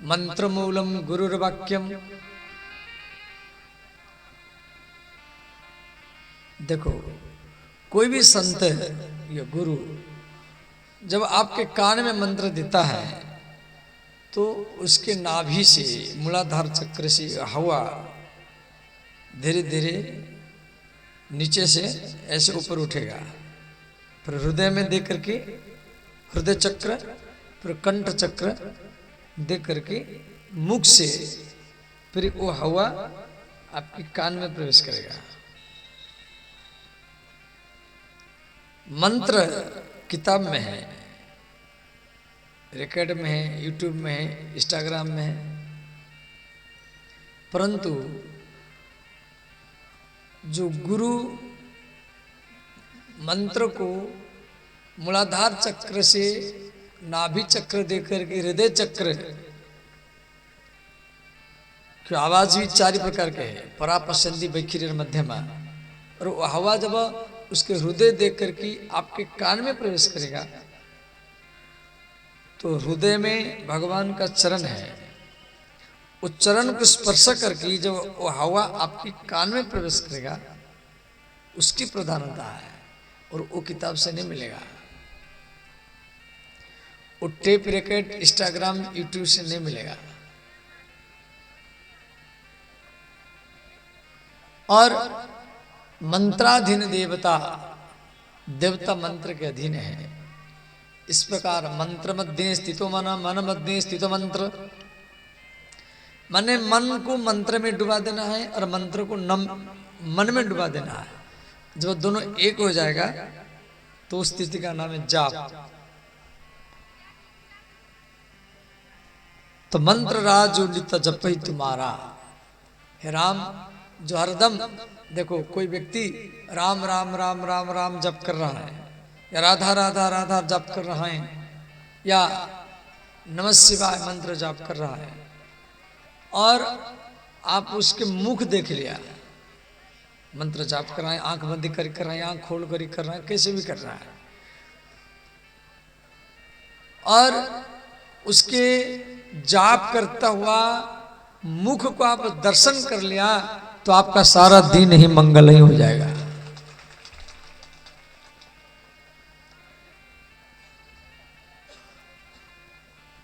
मंत्र मूलम गुरुर्वाक्यम। देखो कोई भी संत या गुरु जब आपके कान में मंत्र देता है तो उसके नाभि से, मूलाधार चक्र से हवा धीरे धीरे नीचे से ऐसे ऊपर उठेगा, फिर हृदय में दे करके हृदय चक्र, फिर कंठ चक्र दे करके मुख से फिर वो हवा आपके कान में प्रवेश करेगा। मंत्र किताब में है, रिकॉर्ड में है, यूट्यूब में है, इंस्टाग्राम में है, परंतु जो गुरु मंत्र को मूलाधार चक्र से नाभि चक्र देकर के हृदय चक्र की आवाज भी 4 प्रकार के है, परा पसंदी बैखिर मध्यमा, और वो हवा जब उसके हृदय देकर के आपके कान में प्रवेश करेगा तो हृदय में भगवान का चरण है, उस चरण को स्पर्श करके जब वो हवा आपके कान में प्रवेश करेगा उसकी प्रधानता है, और वो किताब से नहीं मिलेगा, वो टेप रिकॉर्ड इंस्टाग्राम यूट्यूब से नहीं मिलेगा। और मंत्राधीन देवता, देवता मंत्र के अधीन है। इस प्रकार मंत्र मध्य स्थितो मन, मन मध्य स्थितो मंत्र, माने मन को मंत्र में डुबा देना है और मंत्र को मन में डुबा देना है। जब दोनों एक हो जाएगा तो उस स्थिति का नाम है जाप। तो मंत्र राज उदित जप ही तुम्हारा, हे राम, जो हरदम देखो कोई व्यक्ति राम राम राम राम राम जप कर रहा है, या राधा राधा राधा जप कर रहा है, या नमः शिवाय मंत्र जप कर रहा है, और आप उसके मुख देख लिया, मंत्र जाप कर रहा है, आंख बंद कर रहा है, आंख खोल कर रहा है, कैसे भी कर रहा है, और उसके जाप करता हुआ मुख को आप दर्शन कर लिया तो आपका सारा दिन ही मंगल ही हो जाएगा।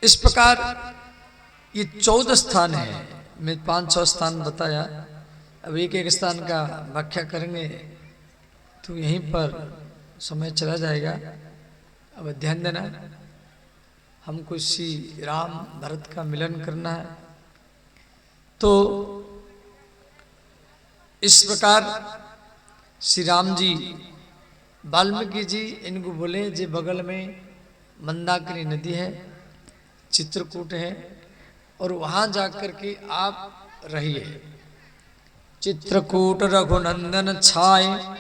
इस प्रकार ये 14 स्थान है, मैं 5-6 स्थान बताया, अब एक एक स्थान का व्याख्या करेंगे तो यहीं पर समय चला जाएगा। अब ध्यान देना, हमको श्री राम भरत का मिलन करना है, तो इस प्रकार श्री राम जी, वाल्मीकि जी इनको बोले जे बगल में मंदाकिनी नदी है, चित्रकूट है, और वहां जाकर के आप रहिए। चित्रकूट रघुनंदन छाए,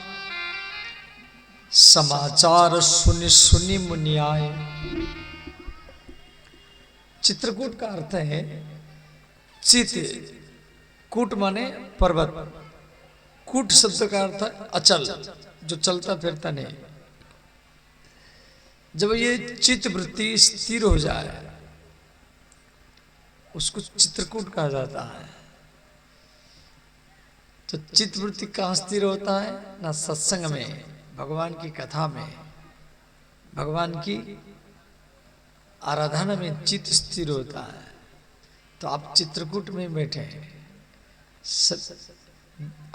समाचार सुनि सुनि मुनि आए। चित्रकूट का अर्थ है चित, कूट माने पर्वत, कूट शब्द का अर्थ है अचल, जो चलता फिरता नहीं। जब ये चित्त वृत्ति स्थिर हो जाए उसको चित्रकूट कहा जाता है। तो चित्त वृत्ति कहाँ स्थिर होता है? ना सत्संग में, भगवान की कथा में, भगवान की आराधना में चित्त स्थिर होता है। तो आप चित्रकूट में बैठे हैं,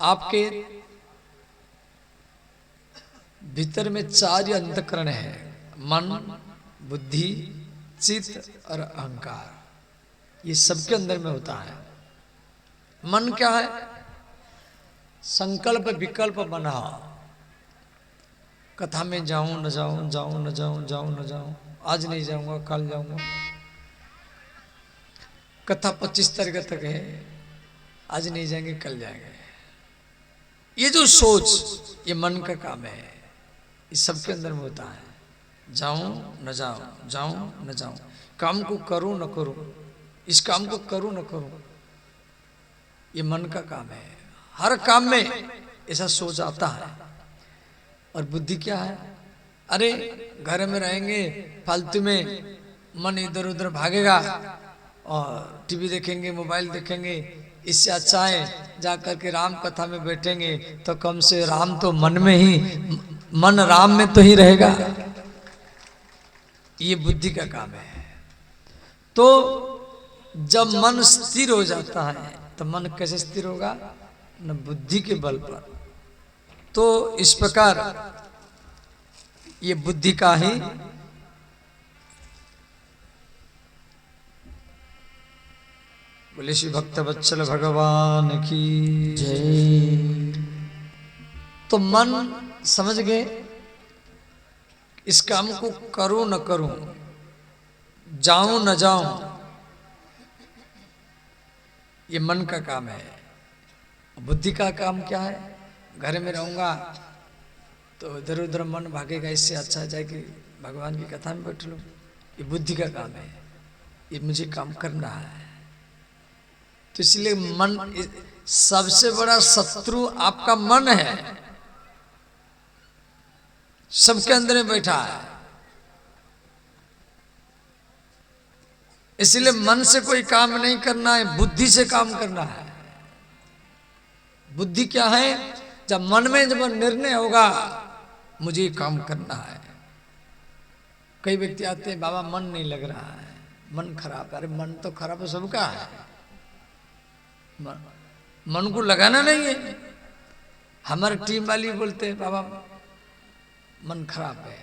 आपके भीतर में 4 अंतःकरण है, मन, बुद्धि, चित्त और अहंकार। ये सबके अंदर में होता है। मन क्या है? संकल्प विकल्प बना, कथा में जाऊं न जाऊं, जाऊं न जाऊं, जाऊं न जाऊं, आज नहीं जाऊंगा कल जाऊंगा। कथा 25 तारीख तक है, आज नहीं जाएंगे कल जाएंगे। ये जो सोच, ये मन का काम है, इस सबके अंदर में होता है। जाऊं न जाऊं, जाऊं न जाऊं, काम को करूं न करूं, इस काम को करूं न करूं, ये मन का काम है। हर काम में ऐसा सोच आता है। और बुद्धि क्या है? अरे घर में रहेंगे, फालतू में मन इधर उधर भागेगा और टीवी देखेंगे, मोबाइल देखेंगे, इससे अच्छा है जा करके राम कथा में बैठेंगे तो कम से राम तो मन में ही, मन राम में तो ही रहेगा। ये बुद्धि का काम है। तो जब मन स्थिर हो जाता है तो मन कैसे स्थिर होगा? न बुद्धि के बल पर। तो इस प्रकार ये बुद्धि का ही बोले श्री भक्त वत्सल भगवान की जय। तो मन समझ गए, इस काम को करूं न करूं, जाऊं न जाऊं ये मन का काम है। बुद्धि का काम क्या है? घर में रहूंगा तो इधर उधर मन भागेगा, इससे अच्छा है कि भगवान की कथा में बैठ लूं। ये बुद्धि का काम है, ये मुझे काम करना है। तो इसलिए मन सबसे बड़ा शत्रु आपका मन है, सबके अंदर में बैठा है। इसलिए मन से कोई काम नहीं करना है, बुद्धि से काम करना है। बुद्धि क्या है? जब मन में जब निर्णय होगा मुझे ये काम करना है। कई व्यक्ति आते हैं, बाबा मन नहीं लग रहा है, मन खराब। अरे मन तो खराब है, सबका है। मन को लगाना नहीं है। हमारे टीम वाली बोलते हैं बाबा मन खराब है।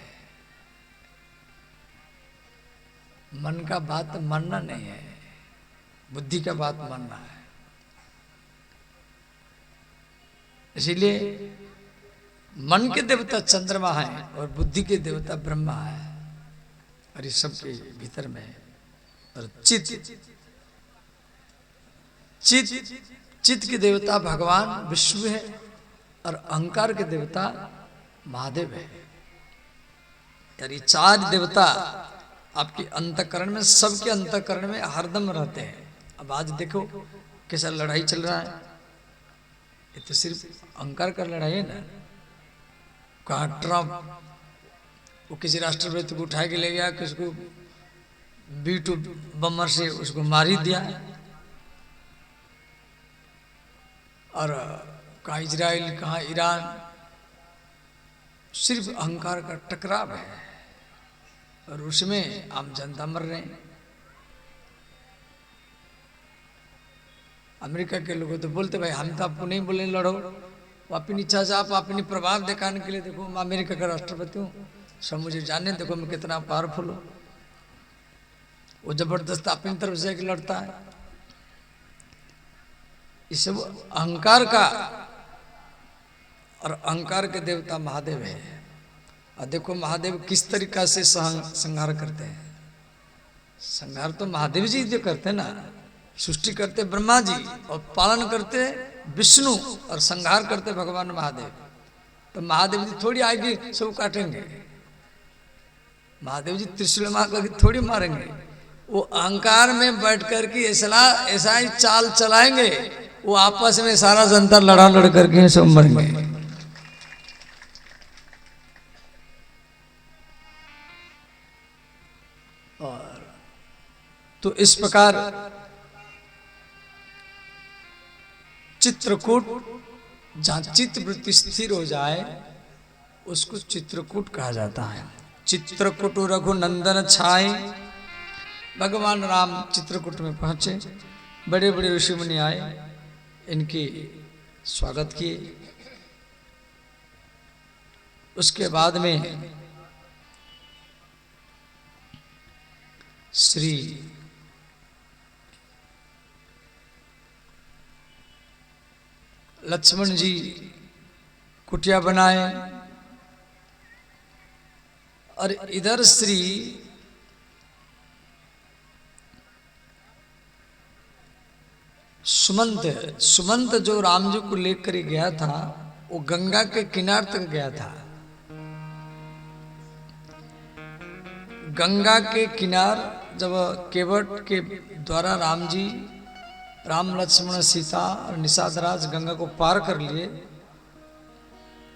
मन का बात मानना नहीं है, बुद्धि का बात मानना है। इसीलिए मन के देवता चंद्रमा है और बुद्धि के देवता ब्रह्मा है, और ये सबके भीतर में है। और चित्त के देवता भगवान विष्णु है और अहंकार के देवता महादेव है। यार ये चार देवता आपके अंतःकरण में, सबके अंतःकरण में हरदम रहते हैं। अब आज देखो कैसा लड़ाई चल रहा है। ये तो सिर्फ अहंकार का लड़ाई है ना। कहा ट्रम्प वो किसी राष्ट्रपति को उठा के ले गया, किसको B2 बमर से उसको मार ही दिया। और कहाँ इजराइल, कहाँ ईरान, सिर्फ अहंकार का टकराव है, और उसमें आम जनता मर रहे हैं। अमेरिका के लोग तो बोलते भाई हम तो आपको नहीं बोले लड़ो, वो अपनी इच्छा से आप अपनी प्रभाव दिखाने के लिए, देखो मैं अमेरिका का राष्ट्रपति हूँ, सब मुझे जाने, देखो मैं कितना पावरफुल हूँ। वो जबरदस्त अपनी तरफ से लड़ता है। ये सब अहंकार का, और अहंकार के देवता महादेव है। और देखो महादेव किस तरीका से संहार करते हैं। संहार तो महादेव जी जो करते हैं ना, सृष्टि करते ब्रह्मा जी और पालन करते विष्णु और संहार करते भगवान महादेव। तो महादेव जी थोड़ी आएगी सब काटेंगे, महादेव जी त्रिशूल मार करके थोड़ी मारेंगे। वो अहंकार में बैठ करके ऐसा ही चाल चलाएंगे, वो आपस में सारा जनता लड़ा लड़ करके सब मरेंगे। और तो इस प्रकार चित्रकूट, जहां चित्त वृत्ति स्थिर हो जाए उसको चित्रकूट कहा जाता है। चित्रकूट रघुनंदन छाए, भगवान राम चित्रकूट में पहुंचे। बड़े बड़े ऋषि मुनि आए, इनकी स्वागत किए। उसके बाद में श्री लक्ष्मण जी कुटिया बनाए, और इधर श्री सुमंत जो राम जी को लेकर गया था, वो गंगा के किनारे तक गया था। गंगा के किनार जब केवट के द्वारा राम लक्ष्मण सीता और निषादराज गंगा को पार कर लिए,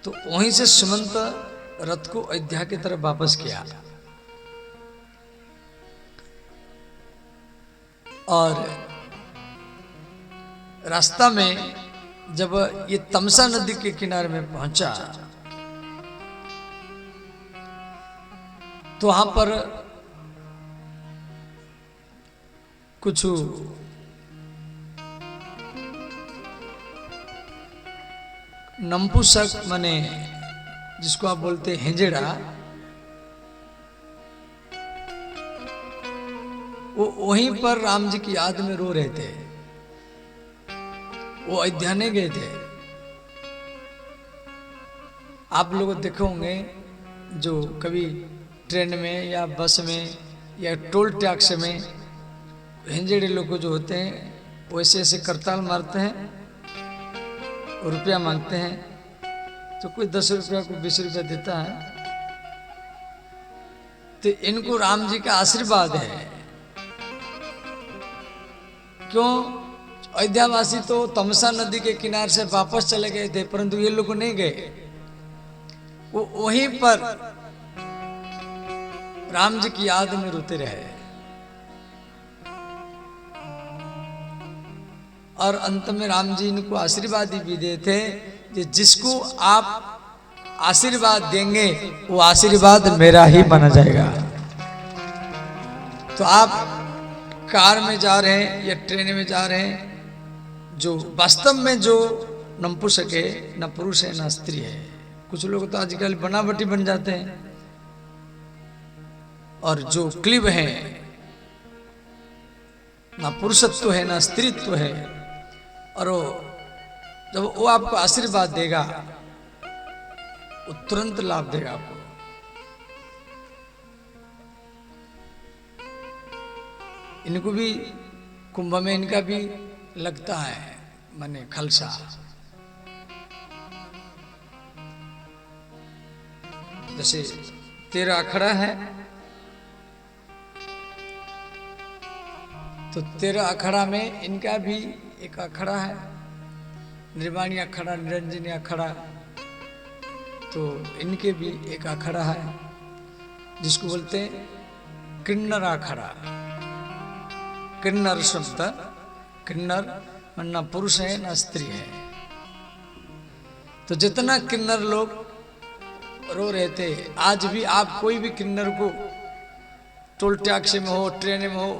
तो वहीं से सुमंत रथ को अयोध्या की तरफ वापस किया। और रास्ता में जब ये तमसा नदी के किनारे में पहुंचा, तो वहां पर कुछ नपुंसक माने जिसको आप बोलते हैं हेंजेड़ा, वो वहीं पर राम जी की याद में रो रहे थे। वो अयोध्या नहीं गए थे। आप लोग देखे होंगे जो कभी ट्रेन में या बस में या टोल टैक्स में हिंजेड़े लोग जो होते हैं वो ऐसे ऐसे करताल मारते हैं और रुपया मांगते हैं, तो कोई 10 रुपया को 20 रुपया देता है, तो इनको राम जी का आशीर्वाद है। क्यों? अयोध्यावासी तो तमसा नदी के किनारे से वापस चले गए थे, परंतु ये लोग नहीं गए, वो वहीं पर राम जी की याद में रोते रहे। और अंत में राम जी इनको आशीर्वाद भी दिए थे कि जिसको आप आशीर्वाद देंगे वो आशीर्वाद मेरा ही बना जाएगा। तो आप कार में जा रहे हैं या ट्रेन में जा रहे हैं, जो वास्तव में जो नपुंसक है, न पुरुष है न स्त्री है। कुछ लोग तो आजकल बनावटी बन जाते हैं, और जो क्लिब है ना पुरुषत्व है ना स्त्रीत्व है, और वो जब वो आपको आशीर्वाद देगा वो तुरंत लाभ देगा आपको। इनको भी कुंभ में इनका भी लगता है माने खलसा। जैसे 13 अखाड़ा है, तो 13 अखाड़ा में इनका भी एक अखाड़ा है, निर्वाणी अखाड़ा, निरंजनी अखाड़ा, तो इनके भी एक अखाड़ा है जिसको बोलते हैं किन्नर अखाड़ा। किन्नर शब्द, किन्नर ना पुरुष है ना स्त्री है। तो जितना किन्नर लोग रो रहे थे, आज भी आप कोई भी किन्नर को टोल टैक्स में हो, ट्रेन में हो,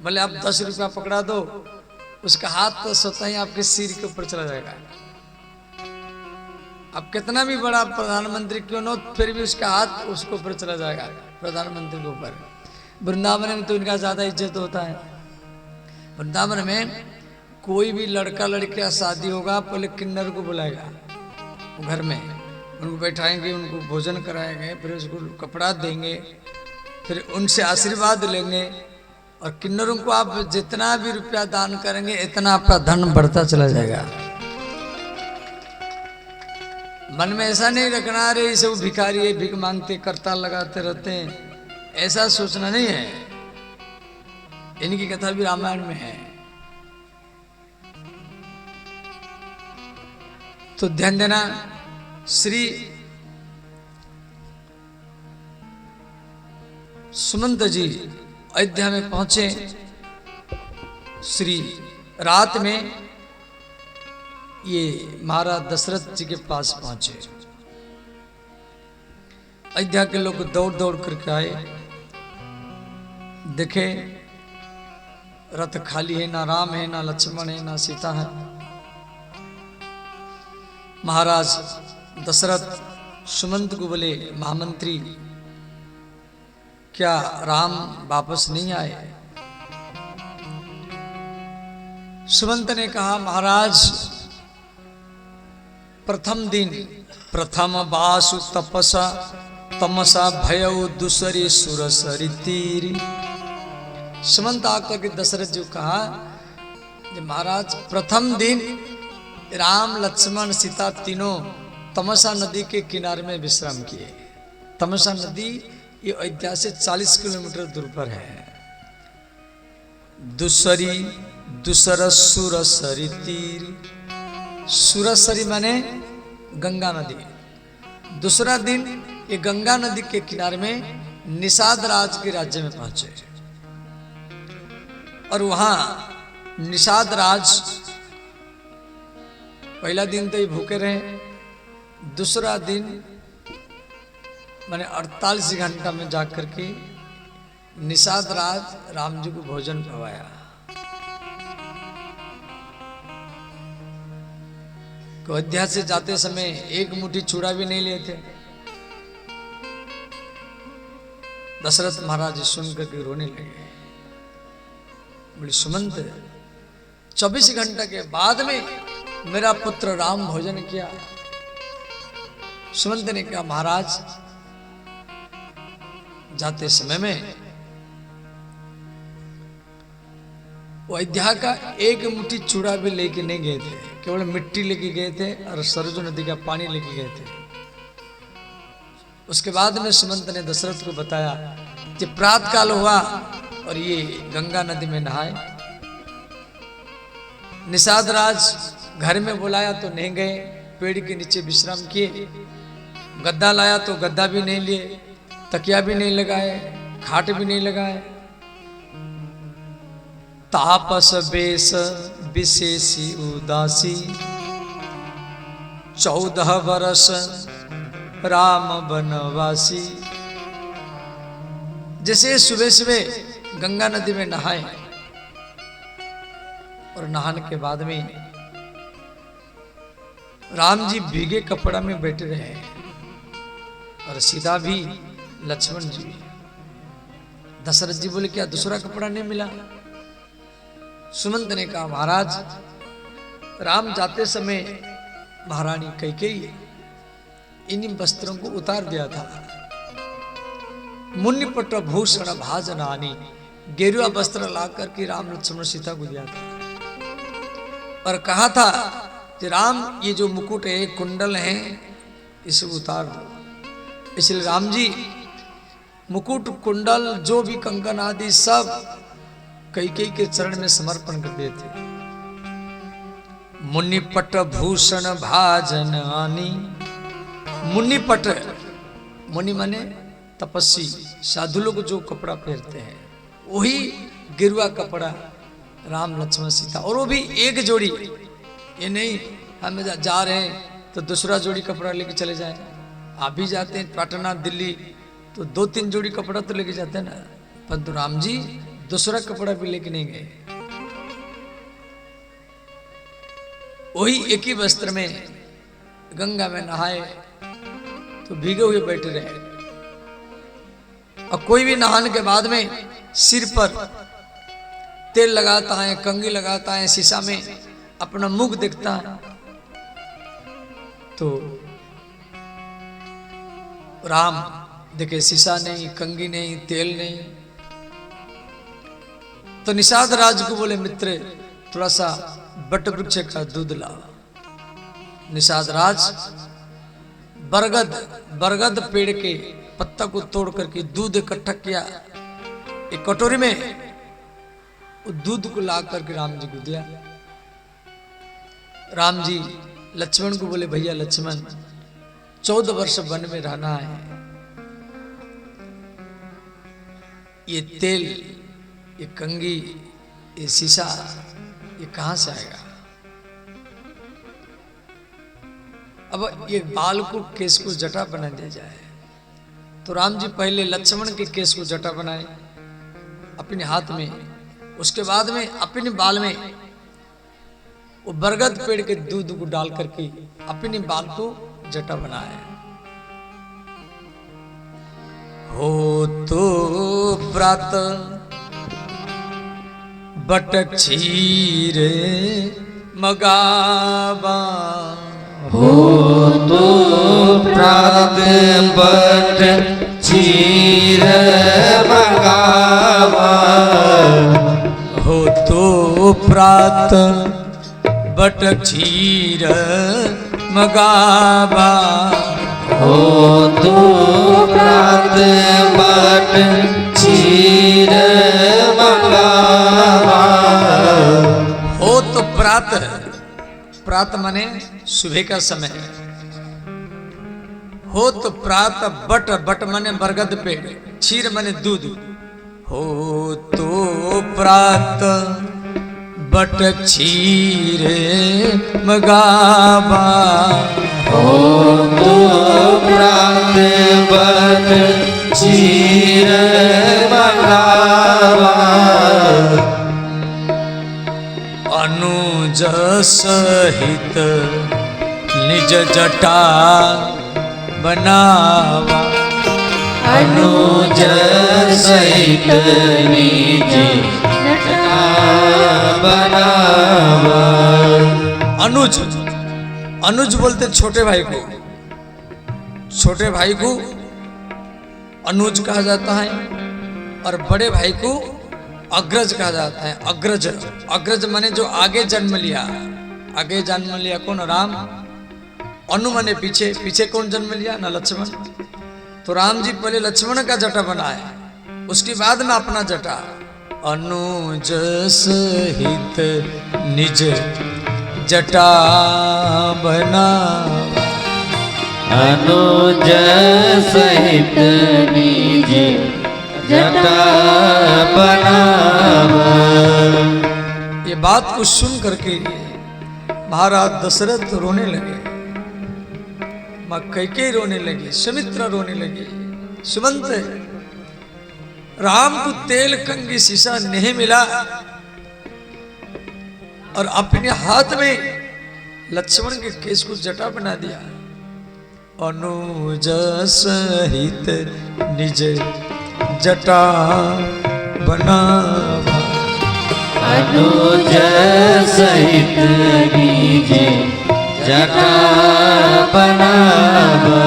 भले आप 10 रुपया पकड़ा दो, उसका हाथ तो स्वतः ही आपके सिर के ऊपर चला जाएगा। आप कितना भी बड़ा प्रधानमंत्री क्यों न हो, फिर भी उसका हाथ उसके ऊपर चला जाएगा, प्रधानमंत्री के ऊपर। वृंदावन में तो इनका ज्यादा इज्जत होता है। वृंदावन में कोई भी लड़का लड़कियां शादी होगा, पहले किन्नर को बुलाएगा घर में, उनको बैठाएंगे, उनको भोजन कराएंगे, फिर उसको कपड़ा देंगे, फिर उनसे आशीर्वाद लेंगे। और किन्नरों को आप जितना भी रुपया दान करेंगे इतना आपका धन बढ़ता चला जाएगा। मन में ऐसा नहीं रखना रे इसे वो भिखारी है, भीख मांगते करताल लगाते रहते हैं, ऐसा सोचना नहीं है। इनकी कथा भी रामायण में है। तो ध्यान देना, श्री सुमंत जी अयोध्या में पहुंचे। श्री रात में ये महाराज दशरथ जी के पास पहुंचे। अयोध्या के लोग दौड़ दौड़ करके आए, देखे रथ खाली है, ना राम है, ना लक्ष्मण है, ना सीता है। महाराज दशरथ सुमंत को बोले, महामंत्री क्या राम वापस नहीं आए? सुमंत ने कहा, महाराज प्रथम दिन प्रथम बासु तपसा तमसा भयउ दूसरी सुरसरी तीरी। सुमंत आकर के दशरथ जी कहा, महाराज प्रथम दिन राम लक्ष्मण सीता तीनों तमसा नदी के किनारे में विश्राम किए। तमसा नदी ये अयोध्या से 40 किलोमीटर दूर पर है। दूसरी दूसरा सुरसरी तीर, सुरसरी माने गंगा नदी। दूसरा दिन ये गंगा नदी के किनारे में निषाद राज के राज्य में पहुंचे, और वहां निषाद राज पहला दिन तो ये भूखे रहे, दूसरा दिन मैंने 48 घंटा में जाकर के निषाद राज राम जी को भोजन करवाया। अयोध्या से जाते समय एक मुट्ठी चूड़ा भी नहीं लिए थे। दशरथ महाराज सुन करके रोने लगे, बोले सुमंत 24 घंटे के बाद में मेरा पुत्र राम भोजन किया। सुमंत ने कहा, महाराज जाते समय में अयोध्या का एक मुट्ठी चूड़ा भी लेके नहीं गए थे, केवल मिट्टी लेके गए थे और सरजू नदी का पानी लेके गए थे। उसके बाद में सुमंत ने दशरथ को बताया कि प्रातः काल हुआ और ये गंगा नदी में नहाए। निषाद राज घर में बुलाया तो नहीं गए, पेड़ के नीचे विश्राम किए। गद्दा लाया तो गद्दा भी नहीं लिए, तकिया भी नहीं लगाए, खाट भी नहीं लगाए। तापस बेस विशेषी उदासी, 14 वर्ष राम वनवासी। जैसे सुबह सुबह गंगा नदी में नहाए और नहाने के बाद में राम जी भीगे कपड़ा में बैठे रहे और सीता भी, लक्ष्मण जी भी। दशरथ जी बोले क्या दूसरा कपड़ा नहीं मिला? सुमंत ने कहा महाराज, राम जाते समय महारानी कैकेयी इन्हीं वस्त्रों को उतार दिया था। मुनिपट भूषण भाजनानी, गेरुआ वस्त्र लाकर के राम लक्ष्मण सीता को दिया था और कहा था कि राम ये जो मुकुट है, कुंडल है, इसे उतार दो। इसलिए राम जी मुकुट, कुंडल, जो भी कंकन आदि सब कैकेयी के चरण में समर्पण कर दिए थे। मुनिपट भूषण भाजन आनी, मुनिपट, मुनि माने तपस्वी, साधु लोग जो कपड़ा पहनते हैं वही गेरुआ कपड़ा राम लक्ष्मण सीता, और वो भी एक जोड़ी। ये नहीं हम जा रहे हैं तो दूसरा जोड़ी कपड़ा लेके चले जाए। आप भी जाते हैं पटना दिल्ली तो 2-3 जोड़ी कपड़ा तो लेके जाते हैं ना, परंतु राम जी दूसरा कपड़ा भी लेके नहीं गए। वही एक ही वस्त्र में गंगा में नहाए तो भीगे हुए बैठे रहे। और कोई भी नहाने के बाद में सिर पर तेल लगाता है, कंघी लगाता है, शीशा में अपना मुख देखता है तो राम देखे शीशा नहीं, कंघी नहीं, तेल नहीं। तो निषाद राज को बोले मित्र थोड़ा सा बट वृक्ष का दूध ला। निषाद राज बरगद पेड़ के पत्ता को तोड़ करके दूध इकट्ठा किया, एक कटोरी में दूध को ला करके राम जी को दिया। राम जी लक्ष्मण को बोले भैया लक्ष्मण 14 वर्ष वन में रहना है, ये तेल, ये कंघी, ये शीशा, ये कहां से आएगा? अब ये बाल को, केस को जटा बना दिया जाए। तो राम जी पहले लक्ष्मण के केस को जटा बनाए अपने हाथ में, उसके बाद में अपने बाल में वो बरगद पेड़ के दूध को डाल करके अपने बाल को जटा बनाए। हो तो प्रात बट क्षीर मगावा, हो तो प्रात बट क्षीर मगावा, हो तो प्रात बट क्षीर मगावा, हो तो प्रात बट क्षीर मगावा। हो तो प्रात, प्रात माने सुबह का समय। हो तो प्रात बट, बट माने बरगद पेड़, क्षीर माने दूध। हो तो प्रात बट क्षीर मगावा, हो तो प्रात बट क्षीर मगावा। अनुज सहित निज जटा बनावा, अनुज सहित निज जटा बनावा। अनुज, अनुज बोलते छोटे भाई को, छोटे भाई को अनुज कहा जाता है और बड़े भाई को अग्रज कहा जाता है। अग्रज, अग्रज माने जो आगे जन्म लिया। आगे जन्म लिया कौन? राम। अनु माने पीछे, पीछे कौन जन्म लिया? ना लक्ष्मण। तो राम जी पहले लक्ष्मण का जटा बनाए, उसके बाद में अपना जटा। अनुज सहित निज जटा बनावा, अनुज सहित निज जटा बनावा। ये बात को सुन करके महाराज दशरथ रोने लगे, मां कैकेयी रोने लगी, सुमित्रा रोने लगी। सुमंत, राम को तेल कंगी शीशा नहीं मिला और अपने हाथ में लक्ष्मण के केस को जटा बना दिया। अनुज सहित निज जटा बनावा, अनुज सहित निज जटा बनावा।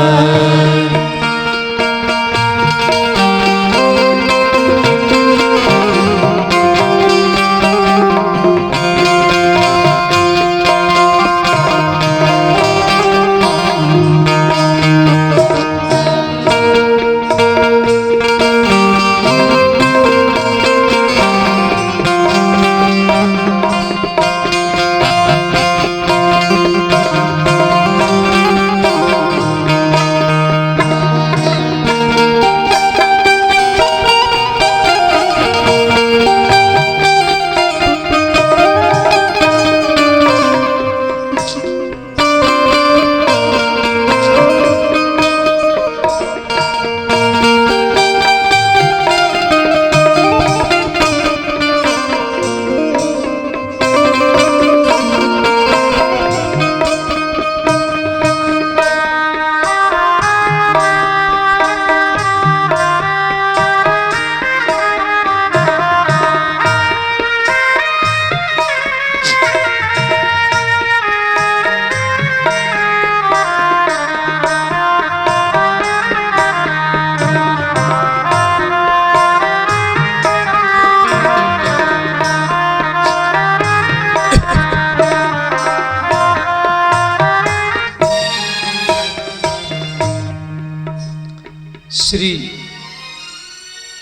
श्री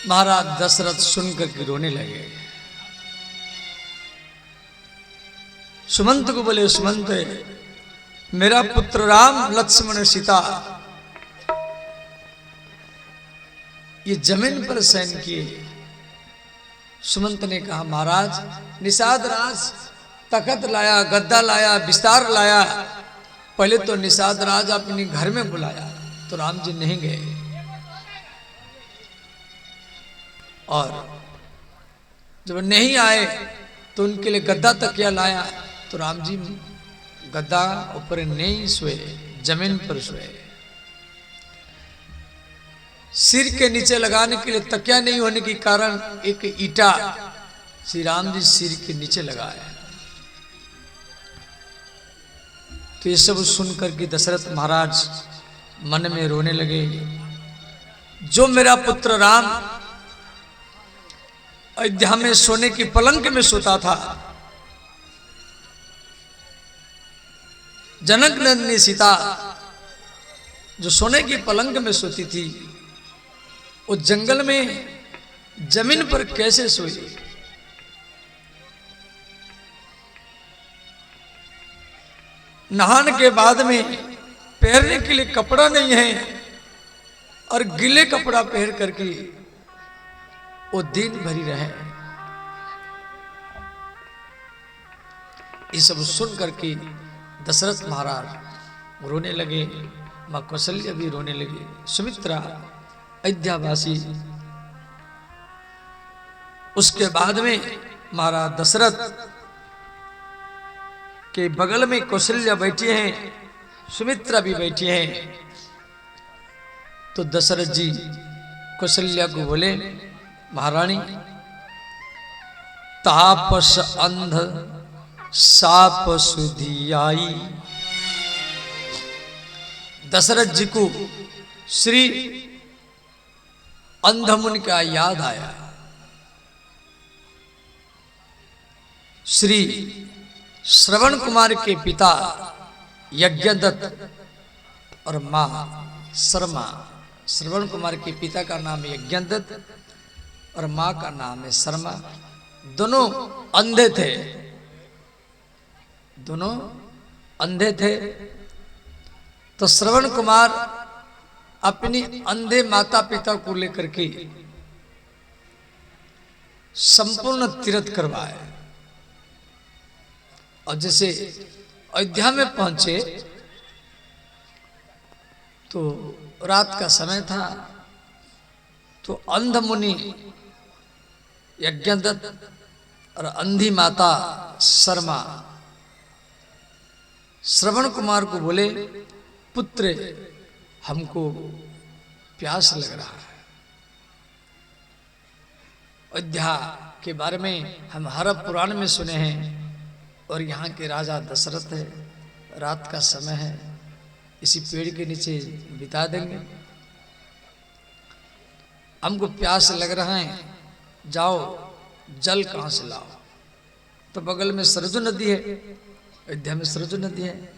महाराज दशरथ सुनकर के रोने लगे। सुमंत को बोले, सुमंत, मेरा पुत्र राम, लक्ष्मण, सीता ये जमीन पर शयन किए। सुमंत ने कहा, महाराज, निषाद राज तखत लाया, गद्दा लाया, विस्तार लाया। पहले तो निषाद राज अपने घर में बुलाया तो राम जी नहीं गए, और जब नहीं आए तो उनके लिए गद्दा तकिया लाया तो राम जी गद्दा ऊपर नहीं सोए, जमीन पर सोए। सिर के नीचे लगाने के लिए तकिया नहीं होने के कारण एक ईटा श्री राम जी सिर के नीचे लगाया। तो ये सब सुनकर के दशरथ महाराज मन में रोने लगे। जो मेरा पुत्र राम अयोध्या में सोने की पलंग में सोता था, जनक नंदिनी सीता जो सोने की पलंग में सोती थी, वो जंगल में जमीन पर कैसे सोई? नहाने के बाद में पहनने के लिए कपड़ा नहीं है और गीले कपड़ा पहन करके वो दिन भरी रहे। ये सब सुन करके दशरथ महाराज रोने लगे, मां कौशल्या भी रोने लगी, सुमित्रा, अयोध्यावासी। उसके बाद में महाराज दशरथ के बगल में कौशल्या बैठी हैं, सुमित्रा भी बैठी हैं। तो दशरथ जी कौशल्या को बोले, महारानी, तापस अंध साप सुधी आई। दशरथ जी को श्री अंधमुनि का याद आया। श्री श्रवण कुमार के पिता यज्ञदत्त और माँ शर्मा। श्रवण कुमार के पिता का नाम यज्ञदत्त और माँ का नाम है शर्मा। दोनों अंधे थे, दोनों अंधे थे। तो श्रवण कुमार अपनी अंधे माता पिता को लेकर के संपूर्ण तीर्थ करवाए। और जैसे अयोध्या में पहुंचे तो रात का समय था, तो अंध मुनि यज्ञदत्त और अंधी माता शर्मा श्रवण कुमार को बोले, पुत्र हमको प्यास लग रहा है। अयोध्या के बारे में हम हर पुराण में सुने हैं, और यहाँ के राजा दशरथ है, रात का समय है, इसी पेड़ के नीचे बिता देंगे। हमको प्यास लग रहा है, जाओ जल कहाँ से लाओ। तो बगल में सरजू नदी है, अयोध्या में सरजू नदी है,